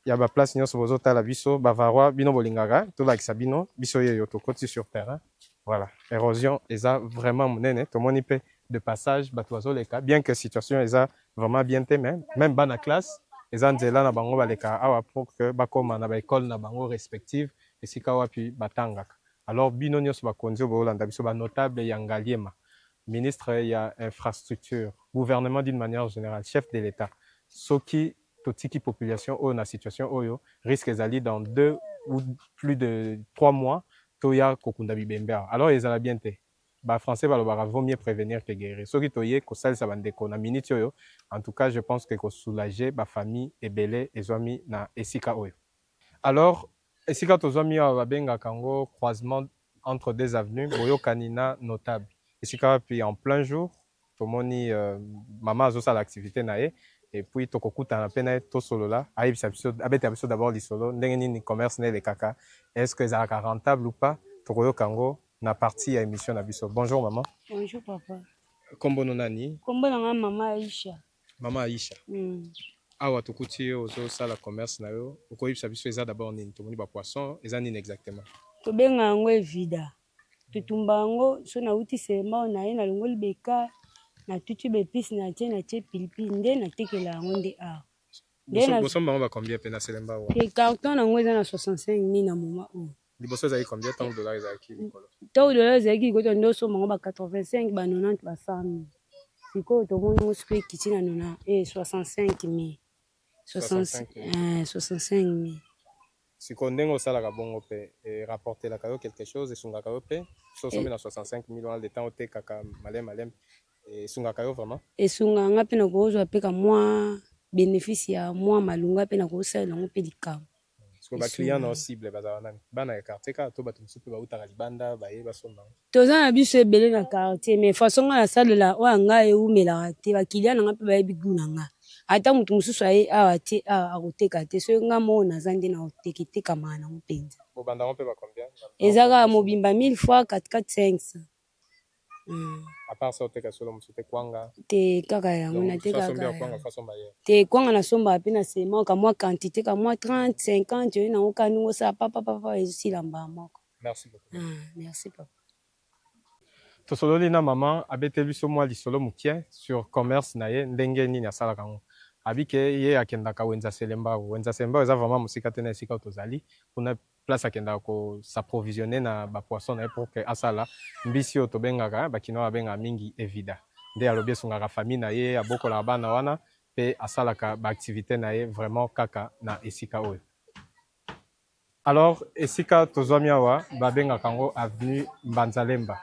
ya ba place nyonso bozo tala biso ba varwa bino bolingaka to la ksabino biso yo to côté sur terrain. Voilà, érosion eza vraiment monene to moni pe de passage batwazo leka bien que situation eza vraiment bien te même bana classe eza nzela na bango baleka awa pour que bakoma na ba école na bango respective esika wapi batangaka. Alors bino nyonso bakonzi bolanda biso ba notable ya Ngaliema, ministre ya infrastructure, gouvernement d'une manière générale, chef de l'État, soki totiki population oyo na situation oyo risque ezali dans 2 ou plus de 3 mois toya kokunda bibembe. Alors ezala bien te ba français balobaka vaut mieux prévenir que guérir. Soki toye ko salisa bandeko na minute oyo, en tout cas je pense que ko soulager ba famille ebele ezwami na esika oyo. Alors esika tozwami ba benga kango croisement entre deux avenues boyo kanina notable esika puis en plein jour tomoni maman azo sala activité na ye et puis tokokuta na pena to solo là ayebisa biso abeta biso d'abord lisolo ndenge nini commerce na kaka est-ce que ça rentable ou pas tokoyoka ngo na partie ya émission na biso. Bonjour maman. Bonjour papa. Kombo no nani? Kombo na mama Aisha. Mama Aisha. Awa tokuti ozo sala commerce na yo okoyebisa biso eza d'abord nini tomoni ba poisson eza nini exactement? Tobenga yango evida. Tutumba yango so na uti sema na ye na longoli beka na tutu bepisi na tie pilipili nde na tekela yango nde a. Boso bango ba combien pena selemba wa? Le carton nango eza na 65,000 na moment o. Liboso ezali combien tant de dollars ezalaki likolo? Tant de dollars ezalaki koto ndo so bango ba 85 ba 90 ba 100,000. Siko to moni mo spray kiti na nona 65,000. 65,000. Siko ndengo salaka bongo pe rapporter la kayo quelque chose et sunga kayo pe so sombe na 65,000 wana le temps ote kaka malem et sunga kayo vraiment et sunga nga pe na ko zo pe ka moi bénéfice ya moi malunga pe na ko sala ngo pe dikam. Siko ba client na cible bazala nani bana ya quartier ka to bato msupe ba utaka libanda ba ye ba songa toza na biso ebele na quartier mais façon nga la salle la o nga e umela te ba client nga pe ba yebi guna nga ata mutu mususu aye awa te akoteka te so nga mo na zande na oteketeka mana mpenza bobanda ngo pe ba combien ezaka mobimba 1000 fois 445 à part ça oteka solo musute kwanga te kaka yango na te kaka kwanga façon ba ye te kwanga na somba pe na sema ka moi quantité ka moi 30 50 yo na okanungo sa papa esi lamba moko. Merci beaucoup. Merci papa. Tosololi na maman abete biso mwa lisolo mukie sur commerce na ye ndenge nini asala kango abike ye akendaka wenza selemba eza vraiment musika te na esika tozali kuna place akendaka ko s'approvisionner na ba poisson na pour que asala mbisi oyo tobengaka bakino babenga mingi evida nde alobi esungaka famille na ye abokolaka bana wana pe asalaka baactivité na ye vraiment kaka na esika oyo. Alors esika tozwami awa babengaka yango avenue Mbanzalemba.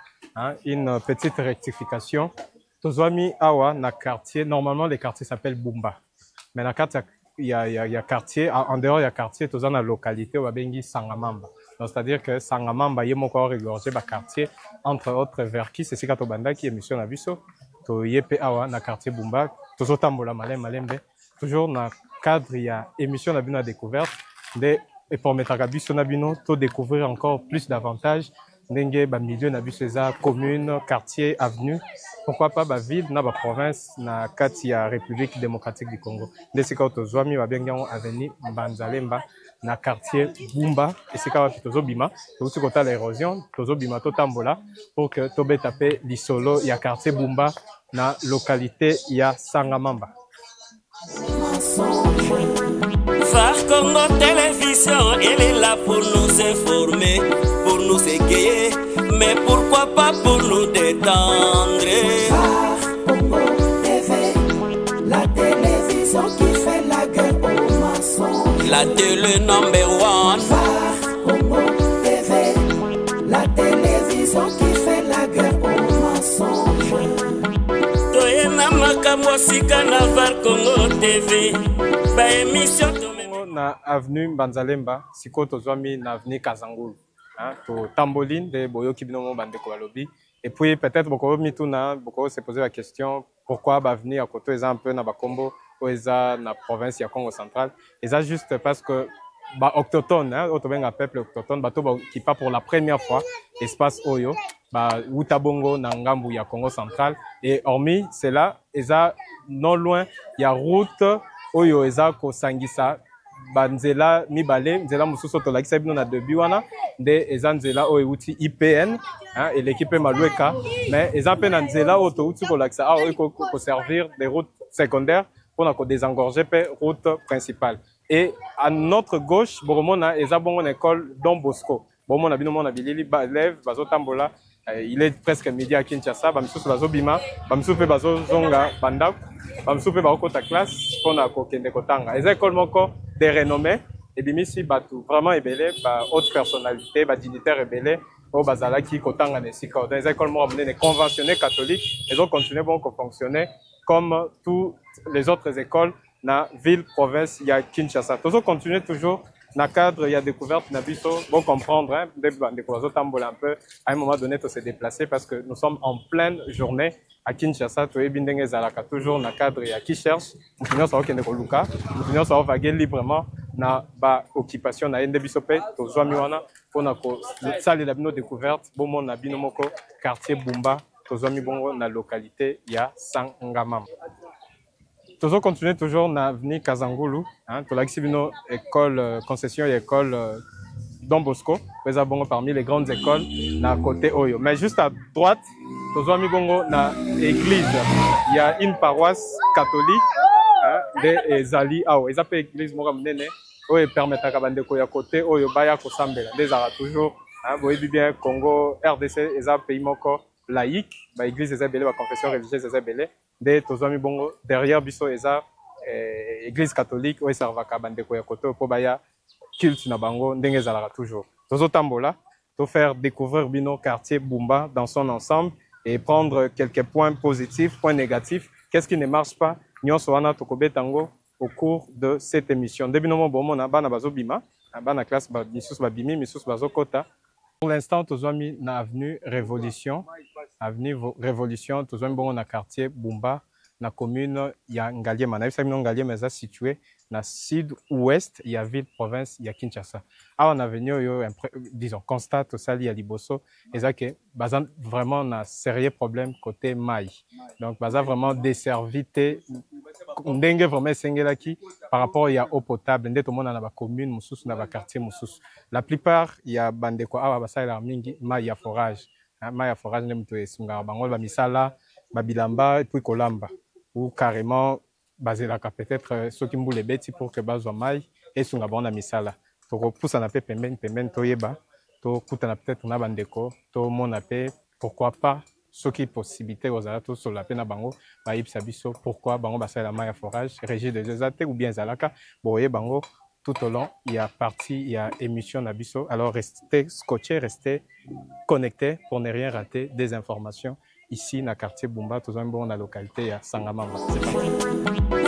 Une petite rectification. Tozwami awa na quartier, normalement le quartier s'appelle Bumba. Mais dans quartier, il y a quartier, en dehors il y a quartier, tozwa na localité où babengi Sangamamba. Donc c'est-à-dire que Sangamamba yé moko regorgé ba quartier entre autres vers qui c'est sika to banda qui émission na biso. To yepe awa na quartier Bumba, tozo tambola malembe. Toujours na cadre il y a émission na bino découverte et pour mettre biso na bino to découvrir encore plus davantage ndenge ba milieu na biso eza commune, quartier, avenue, pourquoi pas ba ville na ba province na kati ya République démocratique du Congo. Ndesika tozwami ba bengango avenue Mbanzalemba na quartier Bumba esika wapi tozobima tozuti kota la érosion tozobima to tambola pour que tobeta pe lisolo ya quartier Bumba na localité ya Sangamamba. Var Congo Télévision, elle est là pour nous informer, pour nous égayer, mais pourquoi pas pour nous détendre. Var Congo TV, la télévision qui fait la guerre aux mensonges. La télé number one. Var Congo TV, la télévision qui fait la guerre aux mensonges. Toyena makambo sika na Var Congo TV, ba émission na avenue Mbanzalemba siko tozwami na avenue Kazangulu to tamboline de boyoki bino bandeko balobi et puis peut-être beaucoup mituna beaucoup se poser la question pourquoi ba venir à côté eza un peu na bakombo eza na province ya Congo central eza juste parce que ba autochtone otobenga peuple autochtone bato qui pas pour la première fois espace oyo ba utabongo na ngambu ya Congo central et hormis cela eza non loin ya route oyo eza ko sangisa banzela mibale nzela mususu tolakisa bino na début wana nde eza nzela oyo euti IPN et l'équipe Malueka mais eza pe na nzela oyo touti kolakisa oyo ko servir des routes secondaires pour na ko désengorger pe route principale et à notre gauche boromona eza bongo na école Don Bosco bomona bino mona bilili ba élève bazotambola il est presque midi à Kinshasa bamisusu bazobima bamisusu pe bazozonga bandako bamisusu pe bakota classe pona kokende kotanga eza école moko de renommée et bimisi batu vraiment ebele ba haute personnalité ba dignitaire ebele o bazalaki kotanga na sika dans eza école moko monene conventionné catholique et ont continué bon ko fonctionner comme toutes les autres écoles na ville province ya Kinshasa toujours continuer toujours na cadre il y a découverte na biso bon comprendre des tambola un peu à un moment donné to se déplacer parce que nous sommes en pleine journée à Kinshasa, tu es bien zalaka toujours dans le cadre ya qui cherche, nous sommes au Koluka, nous sommes vaguer librement na ba occupation na ende bisope, to zoami wana pour na ko salle la bino découverte, bon mon na bino moko quartier Bumba, to zoami bongo na localité ya Sangamam. Toujours continuer toujours na avenue Kazangulu, hein, to l'axi bino école concession et école Don Bosco, vous bon parmi les grandes écoles na côté Oyo. Mais juste à droite, tous amis bongo na église, il y a une paroisse catholique de Zali Ao. Ils appellent église Moramnene, où ils permettent à Kabandeko ya côté Oyo Baya Kosambela. Des arabes toujours, vous voyez bien Congo, RDC, ils appellent pays moko laïque, bah église des Abélé, bah confession religieuse des Abélé. Des tous amis bongo derrière biso eza église catholique où ils servent à Kabandeko ya côté pour Baya. Culte na bango ndenge zalaka toujours. Tozo tambola, to faire découvrir bino quartier Bumba dans son ensemble et prendre quelques points positifs, points négatifs. Qu'est-ce qui ne marche pas? Nyonso wana tokobe tango au cours de cette émission. Debino mo bomo na bana bazo bima, bana classe ba misus ba bimi, misus bazo kota. Pour l'instant, tozo mi na avenue Révolution, tozo mi bongo na quartier Bumba. Na commune ya Ngaliema, na bisa Ngaliema est situé na sud-ouest ya ville province ya Kinshasa. Ah on a venu yo disons constate sali ya liboso eza que bazan vraiment na sérieux problème côté mai. Donc bazan vraiment desservité ndenge vraiment sengelaki par rapport ya eau potable ndeto mona na ba commune mususu na ba quartier mususu. La plupart ya bandeko awa basala mingi mai ya forage. Mai ya forage ndemto esunga bango ba misala ba bilamba puis kolamba. Ou carrément basé là peut-être ceux qui m'ont les bêtes pour que bazo mai et sunga bona misala to repousse na pe pemben to yeba to kuta na peut-être na bandeko to mona pe pourquoi pas ceux qui possibilité aux alato sur la pena bango ba yipsa biso pourquoi bango basala mai forage régie de zate ou bien zalaka boye bango tout au long il y a partie il y a émission na biso alors restez scotché restez connectés pour ne rien rater des informations. Ici, dans le quartier Bumba, tout dans la localité à Sangamamba.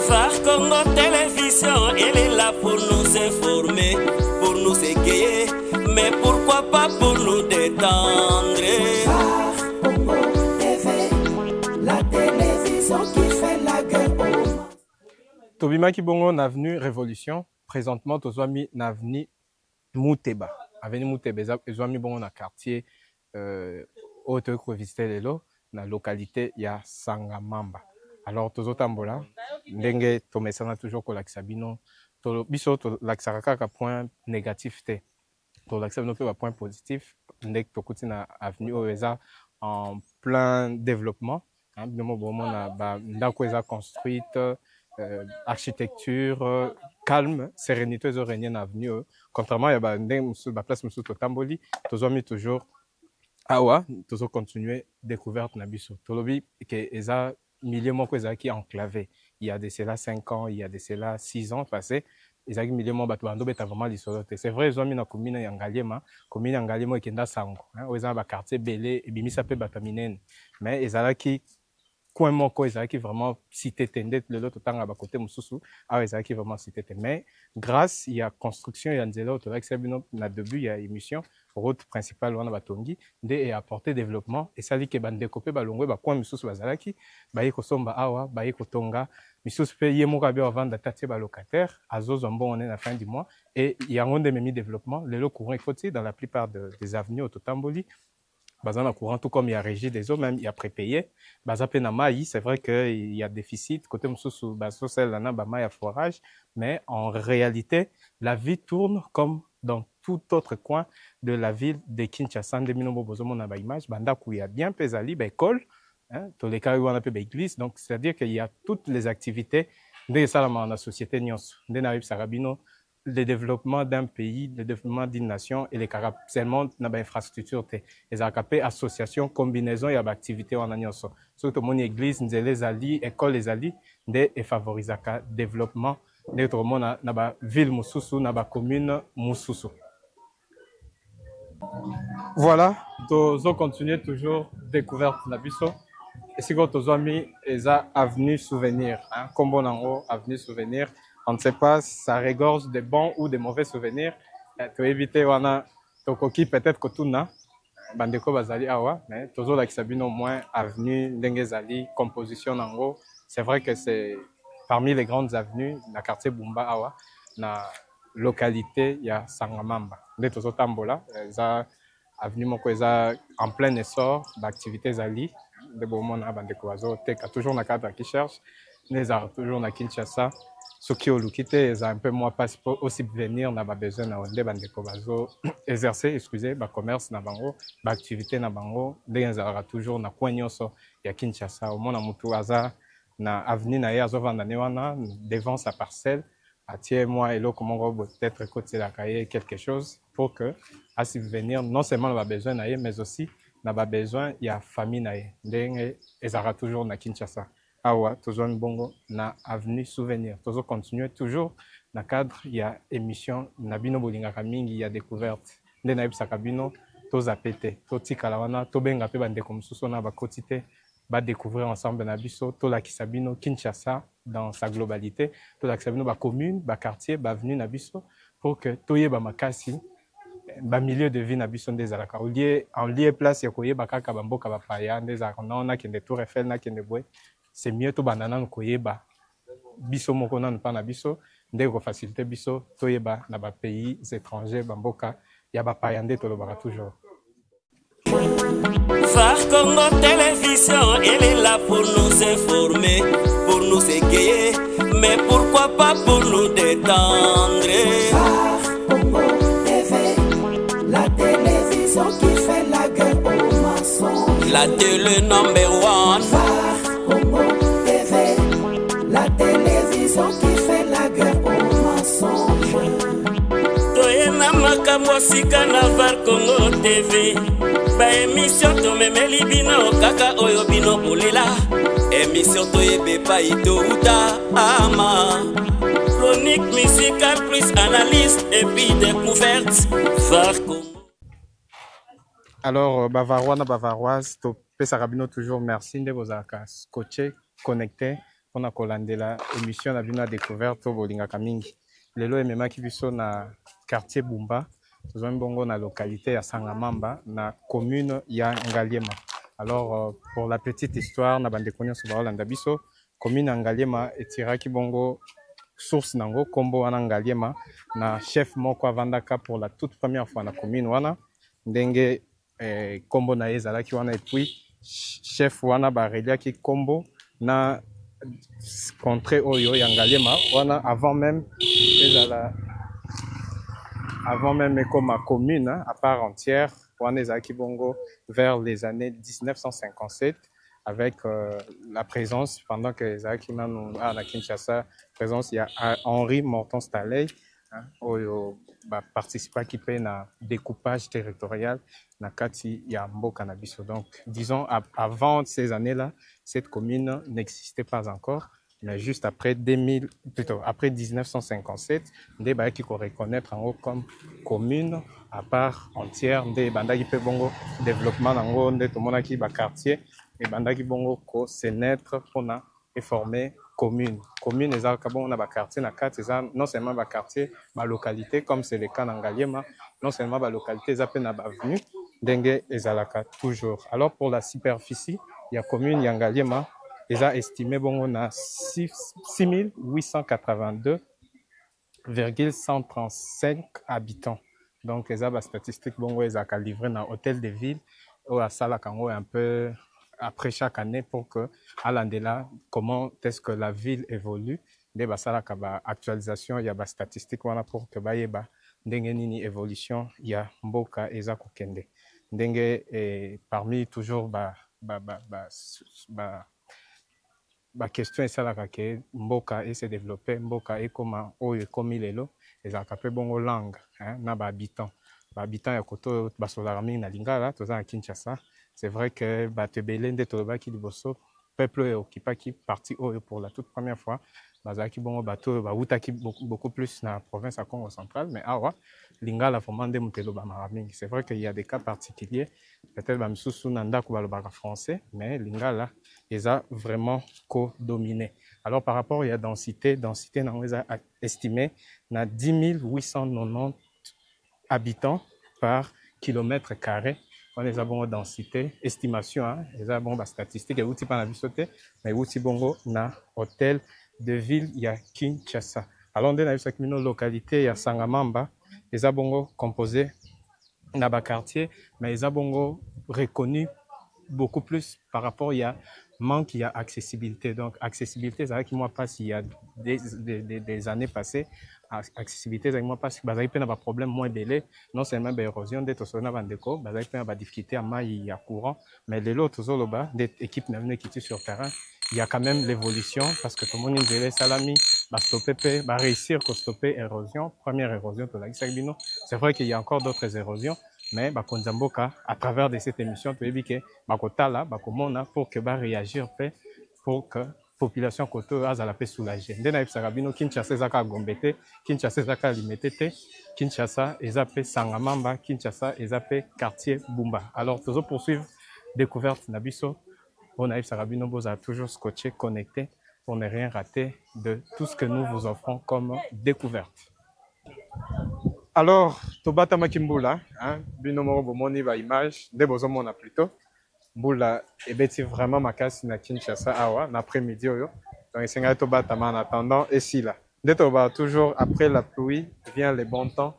Phare Congo Télévision, elle est là pour nous informer, pour nous égayer, mais pourquoi pas pour nous détendre. Phare Congo TV, la télévision qui fait la guerre au... Tobima Kibongo, avenue Révolution, présentement, tout dans l'avenue Mouteba. Avenue Mouteba, ils ont mis bon dans le quartier Haute Visité Lelo. Na localité ya Sangamamba. Alors tozo tambola ndenge tomesana toujours ko laksabino to biso to laksaka ka point négatif te to laksabino pe ba point positif ndenge to kutina avenue Oeza en plein développement hein bino bomo na ba ndako eza construite architecture calme sérénité zo régner na avenue contrairement ya ba ndenge ba place musu to tamboli tozo mi toujours awa tozo continuer découverte na biso tolobi que eza milieu moko ezaki enclavé il y a de cela 5 ans il y a de cela 6 ans passé ezaki milieu moko bato bando beta vraiment lisolo te c'est vrai ezomi na commune ya Ngaliema ekenda sango hein oza ba quartier belé ebimisa pe bato minene mais ezalaki coin moko ezalaki vraiment cité tendette le lot tanga ba côté mususu awa ezalaki vraiment cité mais grâce il y a construction ya nzela to avec sabino na début il y a émission route principale wana batongi nde et apporter développement et ça dit que bande kopé balongwe ba coin mususu bazalaki ba yiko somba awa ba yiko tonga misusu pe ye moko abi vendre tatie ba locataire azozo mbon on est à la fin du mois et il y a un demi développement le courant il faut dans la plupart des avenues au Totamboli bazana courant tout comme il y a régie des eaux même il y a prépayé bazapé na mai c'est vrai que il y a déficit côté mususu baso celle na ba mai à forage mais en réalité la vie tourne comme dans tout autre coin de la ville de Kinshasa de minombo bozomo na ba image banda ku ya bien pesali ba école hein tous les cas où on appelle ba église donc c'est à dire qu'il y a toutes les activités de ça dans la société nyonso de na sarabino le développement d'un pays, le développement d'une nation et les caractères seulement dans l'infrastructure. Les acapés, associations, combinaisons et activités en agence. Surtout mon église, les alliés, école les alliés, et favoriser le développement de notre monde dans la ville Moussousou, dans la commune Moussousou. Voilà, nous continuons toujours découverte de Nabiso. Et si vous avez mis avenue souvenir, comme on a avenue souvenir. On ne sait pas, ça regorge de bons ou de mauvais souvenirs. Tu éviter, on a peut-être que tout n'a. bandeko bazali awa mais tozolakisa bino moins avenue ndenge ezali composition nango. C'est vrai que c'est parmi les grandes avenues na quartier Bumba awa na localité ya Sangamamba nde tozotambola eza avenue moko eza en plein essor d'activité ezali nde bomona bandeko bazoteka toujours na cadre qui cherche nde ezalaka toujours na Kinshasa soki oluki te eza un peu moins passe pour aussi venir na babesoin na nde bandeko bazo exercer excusez bacommerce na bango baactivité na bango ndenge ezalaka toujours na coin nyonso ya Kinshasa omona motu aza na avenue na ye azovanda ne wana devant sa parcelle atie moi eloko moko peut-être kotielaka ye quelque chose pour que asubvenir non seulement na babesoin na ye mais aussi na babesoin ya famille na ye ndenge ezalaka toujours na Kinshasa awa tozwami bongo na avenue souvenir tozo continuer toujours na cadre ya émission na bino bolingaka mingi ya découverte nde nayebisaka bino tozape te totikala wana tobenga mpe bandeko mosusu na bakoti te découvrir ensemble na biso tolakisa bino Kinshasa dans sa globalité tolakisa bino bacommune baquartier baavenue na biso pour que toyeba makasi milieu de vie na biso nde ezalaka en lieu place ya koyeba kaka bamboka bapaya nde ezalaka nao nakende Tour Eiffel nakende boye c'est mieux tobanda nanu koyeba biso moko nanu mpa na biso nde ekofacilite biso toyeba na bapays étrangers bamboka ya bapaya nde tolobaka toujours. Var Congo Télévision, elle est là pour nous informer, pour nous égayer, mais pourquoi pas pour nous détendre. Var Congo TV, la télévision qui fait la guerre aux mensonges. La télé number one. Var Congo TV, la télévision qui fait la guerre aux mensonges. Toyena makambo sika na Var Congo TV. Ba émission tomemeli bino kaka oyo bino bolela. Émission toyebe pa ito uta ama. Chronique musicale plus analyse et puis découverte. Var Congo. Alors, Bavarois, Bavaroise, topesaka bino toujours merci nde bozalaka scotché, connecté mpona kolandela émission na bino ya découverte to bolingaka mingi. Lelo ememaki biso na quartier Bumba, tozwami bongo na localité ya Sangamamba, na commune ya Ngaliema. Alors, pour la petite histoire, na bandeko nyonso baolanda biso, commune ya Ngaliema etiraki bongo source nango kombo wana Ngaliema na chef moko avandaka pour la toute première fois na commune wana ndenge kombo na ezalaki wana et puis chef wana bareliaki kombo na contrée oyo ya Ngaliema wana avant même comme commune à part entière wana ezalaki bongo vers les années 1957 avec la présence pendant que ezalaki nanu na Kinshasa présence il y a Henri Morton Staley oyo participaki pe na découpage territorial na kati ya mboka na biso. Donc disons avant ces années-là cette commune n'existait pas encore mais juste après 1957 nde bayaki ko reconnaître en comme commune à part entière nde bandaki pe bongo développement nango nde tomonaki ba quartier et bandaki bongo ko se naître pona et former commune ezalaka bongo na ba quartier na kati eza non seulement ba quartier ba localité comme c'est le cas na Ngaliema non seulement ba localité eza pe na ba avenue ndenge ezalaka toujours. Alors pour la superficie ya commune ya Ngaliema eza estimé bongo na 6882,135 habitants. Donc eza ba statistique bongo ezalaka livré na hôtel de ville ou à Salakango un peu après chaque année pour que alandela comment est-ce que la ville évolue nde basalaka ba actualisation ya ba statistique wana pour que bayeba ndenge nini évolution ya mboka eza kokende ndenge parmi toujours ba question esalaka ke mboka ese développer mboka ekoma oyo ekomi lelo ezalaka pe bongo langue na ba habitants ya koto basolaka mingi na Lingala toza na Kinshasa. C'est vrai que Batebele nde tolobaki liboso peuple occupaki partie oyo pour la toute première fois bazalaki bongo bato bautaki beaucoup plus na province à Congo central mais awa Lingala vraiment nde mutelo ba mingi. C'est vrai qu'il y a des cas particuliers peut-être ba misusu na ndako balobaka français mais Lingala eza vraiment co-dominé. Alors par rapport à densité nango eza estimé na 10 890 habitants par kilomètre carré on est à bongo densité, estimation, hein, les a bongo statistique, et outil pas la bisoté, mais outil bongo na hôtel de ville, il y a Kinshasa. Alors, on a une localité, il y a Sangamamba, les a bongo composé na ba quartier, mais les a bongo reconnu beaucoup plus par rapport, il y a manque, il y a accessibilité. Donc, accessibilité, c'est vrai que moi, passe il y a des années passées, accessibilité, c'est moi, passe qu'il y a un problème moins belé, non seulement l'érosion, des tossons avant déco, il y a des difficultés à maille, il y a courant, mais les autres, des équipes qui sont sur le terrain, il y a quand même l'évolution, parce que tout le monde dit salami, va stopper, va réussir à stopper l'érosion, première érosion, c'est vrai qu'il y a encore d'autres érosions, mais à travers de cette émission, tu as dit que pour que réagir pour que la population côté a la paix soulagée. Kinshasa ezaka gombete, Kinshasa ezaka limité, Kinshasa ezapé Sangamamba, Kinshasa ezapé quartier Bumba. Alors toujours poursuivre découverte nabiso, on a Sarabino Boza toujours scotché, connecté pour ne rien rater de tout ce que nous vous offrons comme découverte. Alors, Tobata Makimbula, binomoro bomoni ba image, de bozomona plutôt. Mbula ebeti vraiment makasi na Kinshasa awa, l'après-midi oyo. Donc c'est Tobata en attendant et si là. Detoba toujours après la pluie vient les bons temps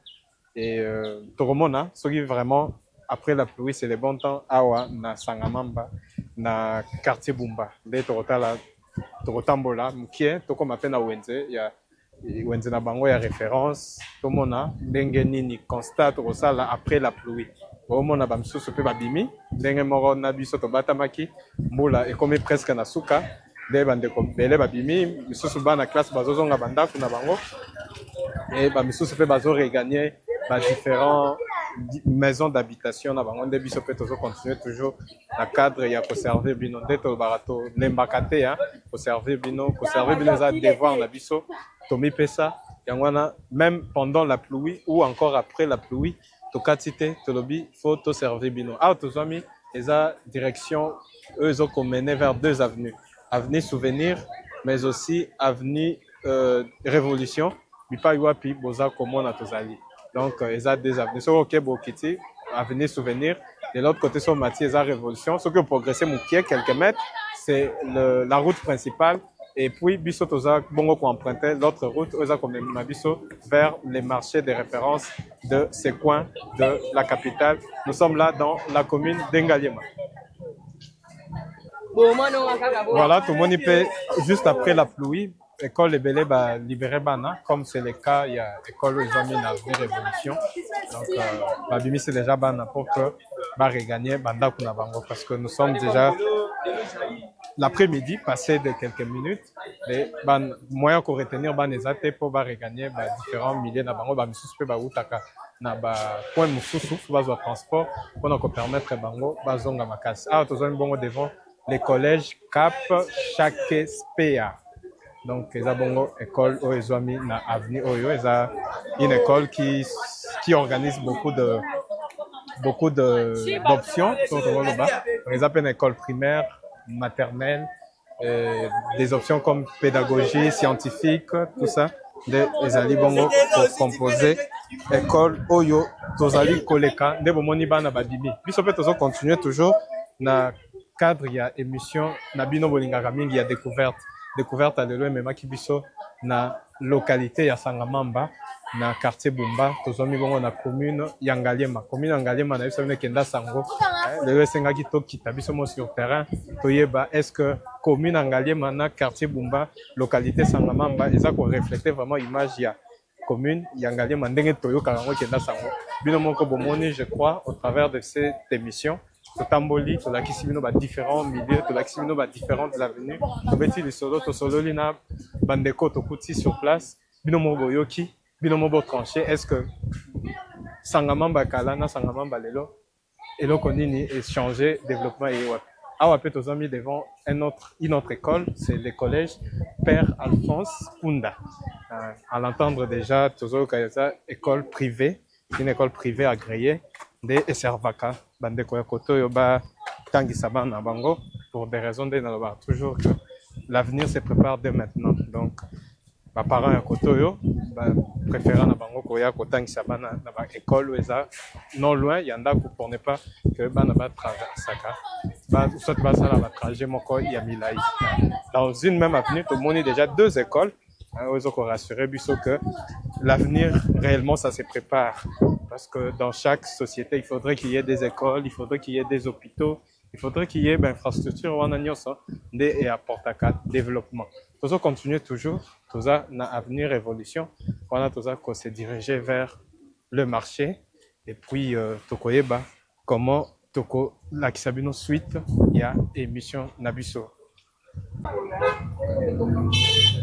et Toromona, ce qui vraiment après la pluie c'est les bons temps awa na Sangamamba na quartier Bumba. Detorotala Torotambola, mukie toko mapena wenze ya Wenze na bango ya référence, tomona ndenge nini constat rosala après la pluie. Omona ba msusu pe babimi, ndenge moko na biso to batamaki, mbula ekomi presque na suka, de bandeko bele babimi, msusu bana classe bazozonga bandaku na bango. Et ba msusu pe bazo regagner ba différents maisons d'habitation na bango, de biso pe tozo continuer toujours na cadre ya conserver bino ndeto barato lembakate hein, conserver bino za devoir na biso. Tomi pesa yangwana même pendant la pluie ou encore après la pluie to katite to lobi faut to servir bino a to zami eza direction eux ont mené vers deux avenues, avenue Souvenir mais aussi avenue Révolution bipa yuapi boza komona tozali. Donc eza deux avenues so OK bokiti avenue Souvenir de l'autre côté sur Mathieu eza Révolution, ce que progresser moukié quelques mètres c'est la route principale. Et puis, biso toza bongo ko emprunter l'autre route, oza comme biso vers les marchés de référence de ces coins de la capitale. Nous sommes là dans la commune d'Engaliema. Voilà, tout le monde y peut juste après la pluie. École Ebele ba libéré bana, comme c'est le cas, il y a école où ils ont mis la révolution. Donc, babimi c'est déjà bana pour que ba regagner banda kuna bango parce que nous sommes déjà l'après-midi, passé de quelques minutes, les moyens qu'on retenir ban ezate pour ba regagner ba différents milliers na bango ba misusu pe ba utaka na ba point mususu ba zo transport pour nous permettre bango ba zonga makasi. Ah tozoni bongo devant les collèges Cap Shakespeare. Donc eza bongo école oezwami na avenue oyo eza une école qui organise beaucoup d'options sur le bas. Ils appellent une école primaire, maternelle, des options comme pédagogie, scientifique, tout ça. Les ali bongo pour composer école oyo tozali koleka nde bomoni bana badimi. Biso pe tozo continuer toujours na cadre ya émission na bino bolingaka mingi ya découverte à l'Elo MMA Kibiso na localité ya Sangamamba na quartier Bumba tozomi bongo na commune Yangaliema na biso ne kenda sango le senga ki to kita biso mo sur terrain toyeba est-ce que commune Yangaliema na quartier Bumba localité Sangamamba eza ko refléter vraiment image ya commune Yangaliema ndenge toyoka ngo kenda sango bino moko bomoni je crois au travers de cette émission Totamboli, tolakisi ba différents milieux, tolakisi ba différentes avenues. Tobeti le solo, to solo lina bandeko tokuti sur place. Bino mobo yoki, bino mobo tranché. Est-ce que Sangamamba kala na Sangamamba lelo eloko nini échanger développement et wap. Awa pe tozami devant une autre école, c'est le collège Père Alphonse Punda. À l'entendre déjà, tozo kayasa école privée, une école privée agréée de Eservaka. Bandeko ya koto yo ba tangisa bana bango pour des raisons de toujours que l'avenir se prépare dès maintenant. Donc baparents ya kote oyo bapréférant na bango koya kotangisa bana na baekole oyo eza non loin ya ndako pour ne pas que bana batraversaka soit basala batrajet moko ya milai. Dans une même avenue tomoni déjà 2 écoles oyo ezokorassurer biso que l'avenir réellement ça se prépare parce que dans chaque société il faudrait qu'il y ait des écoles, il faudrait qu'il y ait des hôpitaux, il faudrait qu'il y ait infrastructure wana nyonso nde eapportaka développement. Tozo continuer toujours toza na avenir évolution wana toza ko se diriger vers le marché et puis tokoyeba comment toko lakisa bino suite ya émission na biso.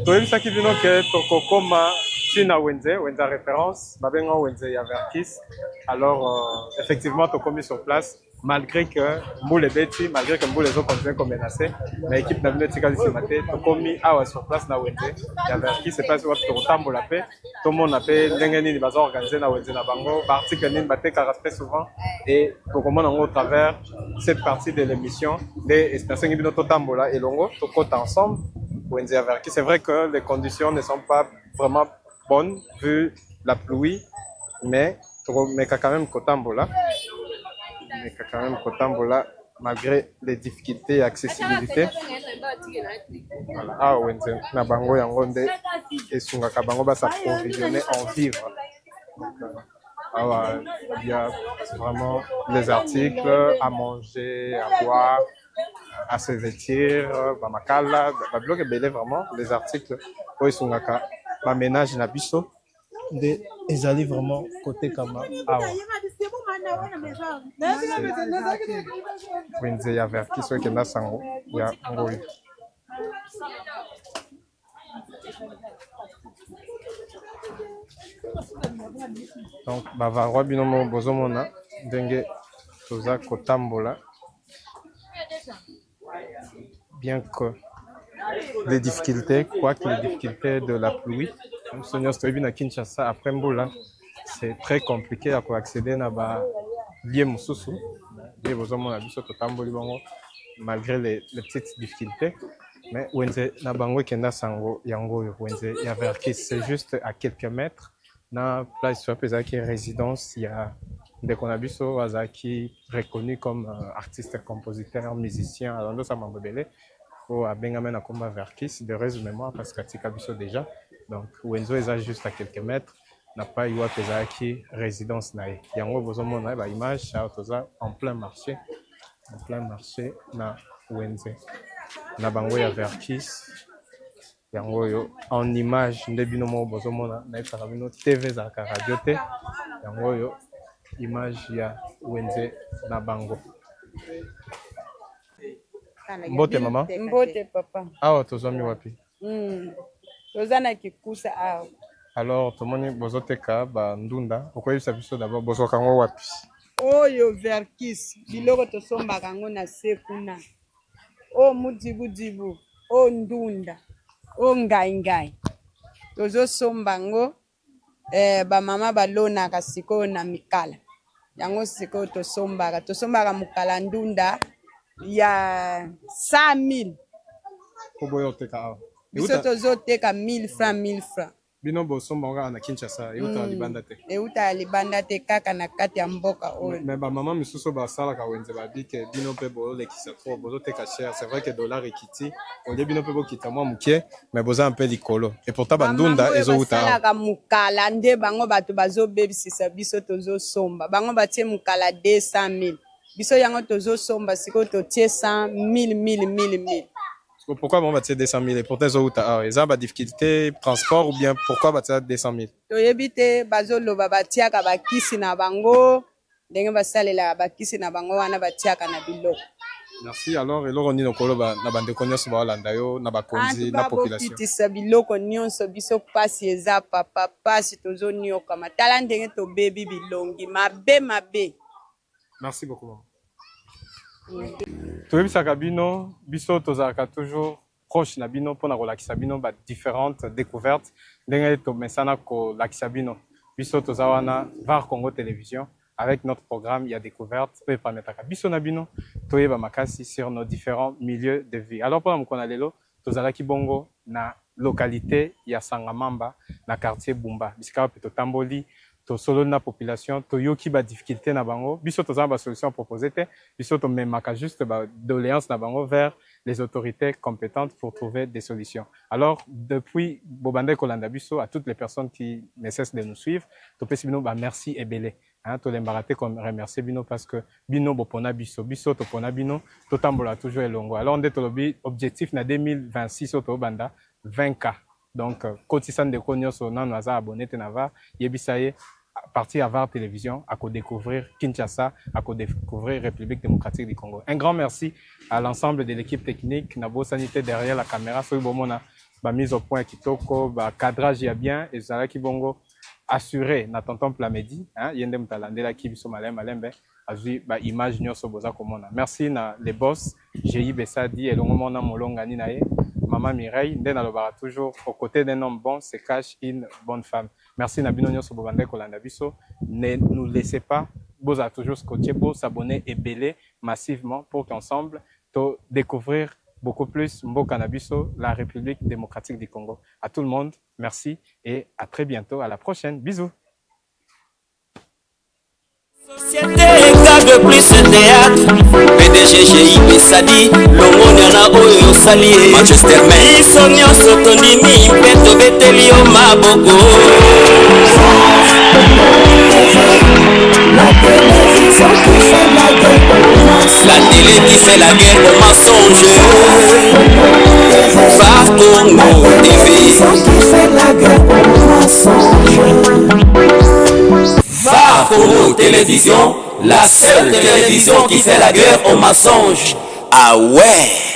Toyebisaki bino ke tokokoma tina wenze référence babenga wenze ya Verkis. Alors effectivement tokomi sur place malgré que Mboule Beti, malgré que Mboule Zo continue comme menacé, mais l'équipe n'a pas tika d'ici matin, tokomi awa sur place na wenze ya Verkis. C'est pas si watu tokotambo la paix, tout le monde a paix ndenge nini baza organiser na wenze na bango, ba article nini baté très souvent et tokomo nango au travers cette partie de l'émission des stations bino totambo la et longo tokota ensemble wenze ya Verkis. C'est vrai que les conditions ne sont pas vraiment bonne vu la pluie, mais quand même Kotambola, malgré les difficultés et accessibilité. Voilà. Ah wenze na bango yango nde esungaka bango ba s'approvisionner en vivres. Il y a vraiment les articles à manger, à boire, à se vêtir, ba makala, ba bloc belé vraiment les articles oyo esungaka ba ménage na biso nde ezali vraiment côté kama awa wenze ya Verkis soki ekenda sango ya ngoi. Donc bavarwa bino mo bozomona ndenge toza kotambola bien que les difficultés, quoique les difficultés de la pluie, à Kinshasa après Mboula, c'est très compliqué à accéder à lié Moussousou, malgré les petites difficultés. Mais Wenze na bango kenda sango yango Wenze ya Verkis, c'est juste à quelques mètres na place soit pesaki résidence il y a des konabiso azaki reconnu comme artiste, compositeur, musicien alors nous ça m'embelé à Benjamin à combat Verkis de résumement parce que tika biso déjà donc Wenzo est juste à quelques mètres n'a pas eu à pesaki résidence nae yango bozomo na ba image toza en plein marché na Wenze na bango ya Verkis yango yo en image nde bino mo bozomo na eka bino TV za ka radio te yango yo image ya Wenze na bango. Mbote mama. Mbote papa. Awa tozomi wapi? Toza na kikusa awa. Alors tomoni bozoteka ba ndunda okoyebisa biso d'abord bozoka ngo wapi? Oyo Verkis biloko tosombaka ngo na sekuna. O mudibudibu, o ndunda, o ngai. Tozosomba ngo ba mama balonaka sikoyo na mikala. Yango sikoyo tosombaka mukala ndunda ya 100 000. Koboyo teka awa. Biso tozoteka 1000 francs. Bino bosomba nga na Kinshasa, euta libanda te. Euta libanda te kaka na kati ya mboka oyo. Mais ba mama misusu basalaka wenze babike bino pe bolekisa trop bozoteka cher. C'est vrai que dollar ekiti, on dit bino pe bokita mwa muke, mais boza un peu likolo. Et pourtant bandunda ezouta. Basalaka mukala nde bango bato bazobebisisa biso tozosomba. Bango batie mukala 200 000. Biso yango tozosomba siko totie 100 000. Pourquoi on va tirer 200 000 et pourtant ils ont des difficultés transport ou bien pourquoi va tirer 200 000? Toyebite bazolo babatiaka bakisi na bango ndenge basalela bakisi na bango wana batiaka na biloko. Merci. Alors et loro nino koloba na bande konyoso ba Holanda yo na bakonzi na population. Kitisa biloko nyonso biso pasi eza papa pasi tozonioka matala ndenge to baby bilongi mabe. Merci beaucoup. Toyebisaka bino biso tozalaka toujours proche na bino mpona kolakisa bino ba différentes découvertes ndenge tomesana kolakisa bino biso toza wana VAR Congo Télévision avec notre programme il y a découverte pe pametaka biso na bino toyeba makasi sur nos différents milieux de vie. Alors mpona mokona lelo tozalaki bongo na localité ya Sangamamba na quartier Bumba bisika pe tamboli to solo na population to yoki ba difficulté na bango biso to za ba solution proposée te biso to memaka juste ba doléance na bango vers les autorités compétentes pour trouver des solutions. Alors depuis Bobande Kolanda biso à toutes les personnes qui ne cessent de nous suivre to pesi bino ba merci ebele. Hein, to l'embarraté comme remercier bino parce que bino bopona biso biso to pona bino to tambola toujours elongo. Alors on est lobi objectif na 2026 to banda 20K. Donc kotisan de konyoso na naza abonné te na va yebisaye partir à VAR Télévision à découvrir Kinshasa, à découvrir République démocratique du Congo. Un grand merci à l'ensemble de l'équipe technique, Nabo Sanité derrière la caméra, sur Bomona, mise au point Kitoko, cadrage y a bien, et Zala Kibongo assuré, na tonton Plamedi, Yendem Talandela Kibiso Malembe, azui image nyoso boza komona. Merci na les boss, G.I. Bessadi et Longomona Molonga Ninae, Maman Mireille, Ndena Lobara toujours, aux côtés d'un homme bon se cache une bonne femme. Merci Nabino Nyoso Bobande Kolanda Biso. Ne nous laissez pas, vous avez toujours scotché, vous s'abonner et beller massivement pour qu'ensemble, découvrir beaucoup plus Mboka Nabiso, la République démocratique du Congo. À tout le monde, merci et à très bientôt. À la prochaine. Bisous. Société cadre plus théâtre PDG GI Bessadi Longoniana Oyo Sali Manchester Man Isonyo Sotondimi Peto Beteli O Maboko La télévision qui fait la guerre. La télé qui fait la guerre au mensonge. VAR Congo TV Qui fait la guerre au mensonge. VAR Congo Télévision, la seule télévision qui fait la guerre au mensonge. Ah ouais.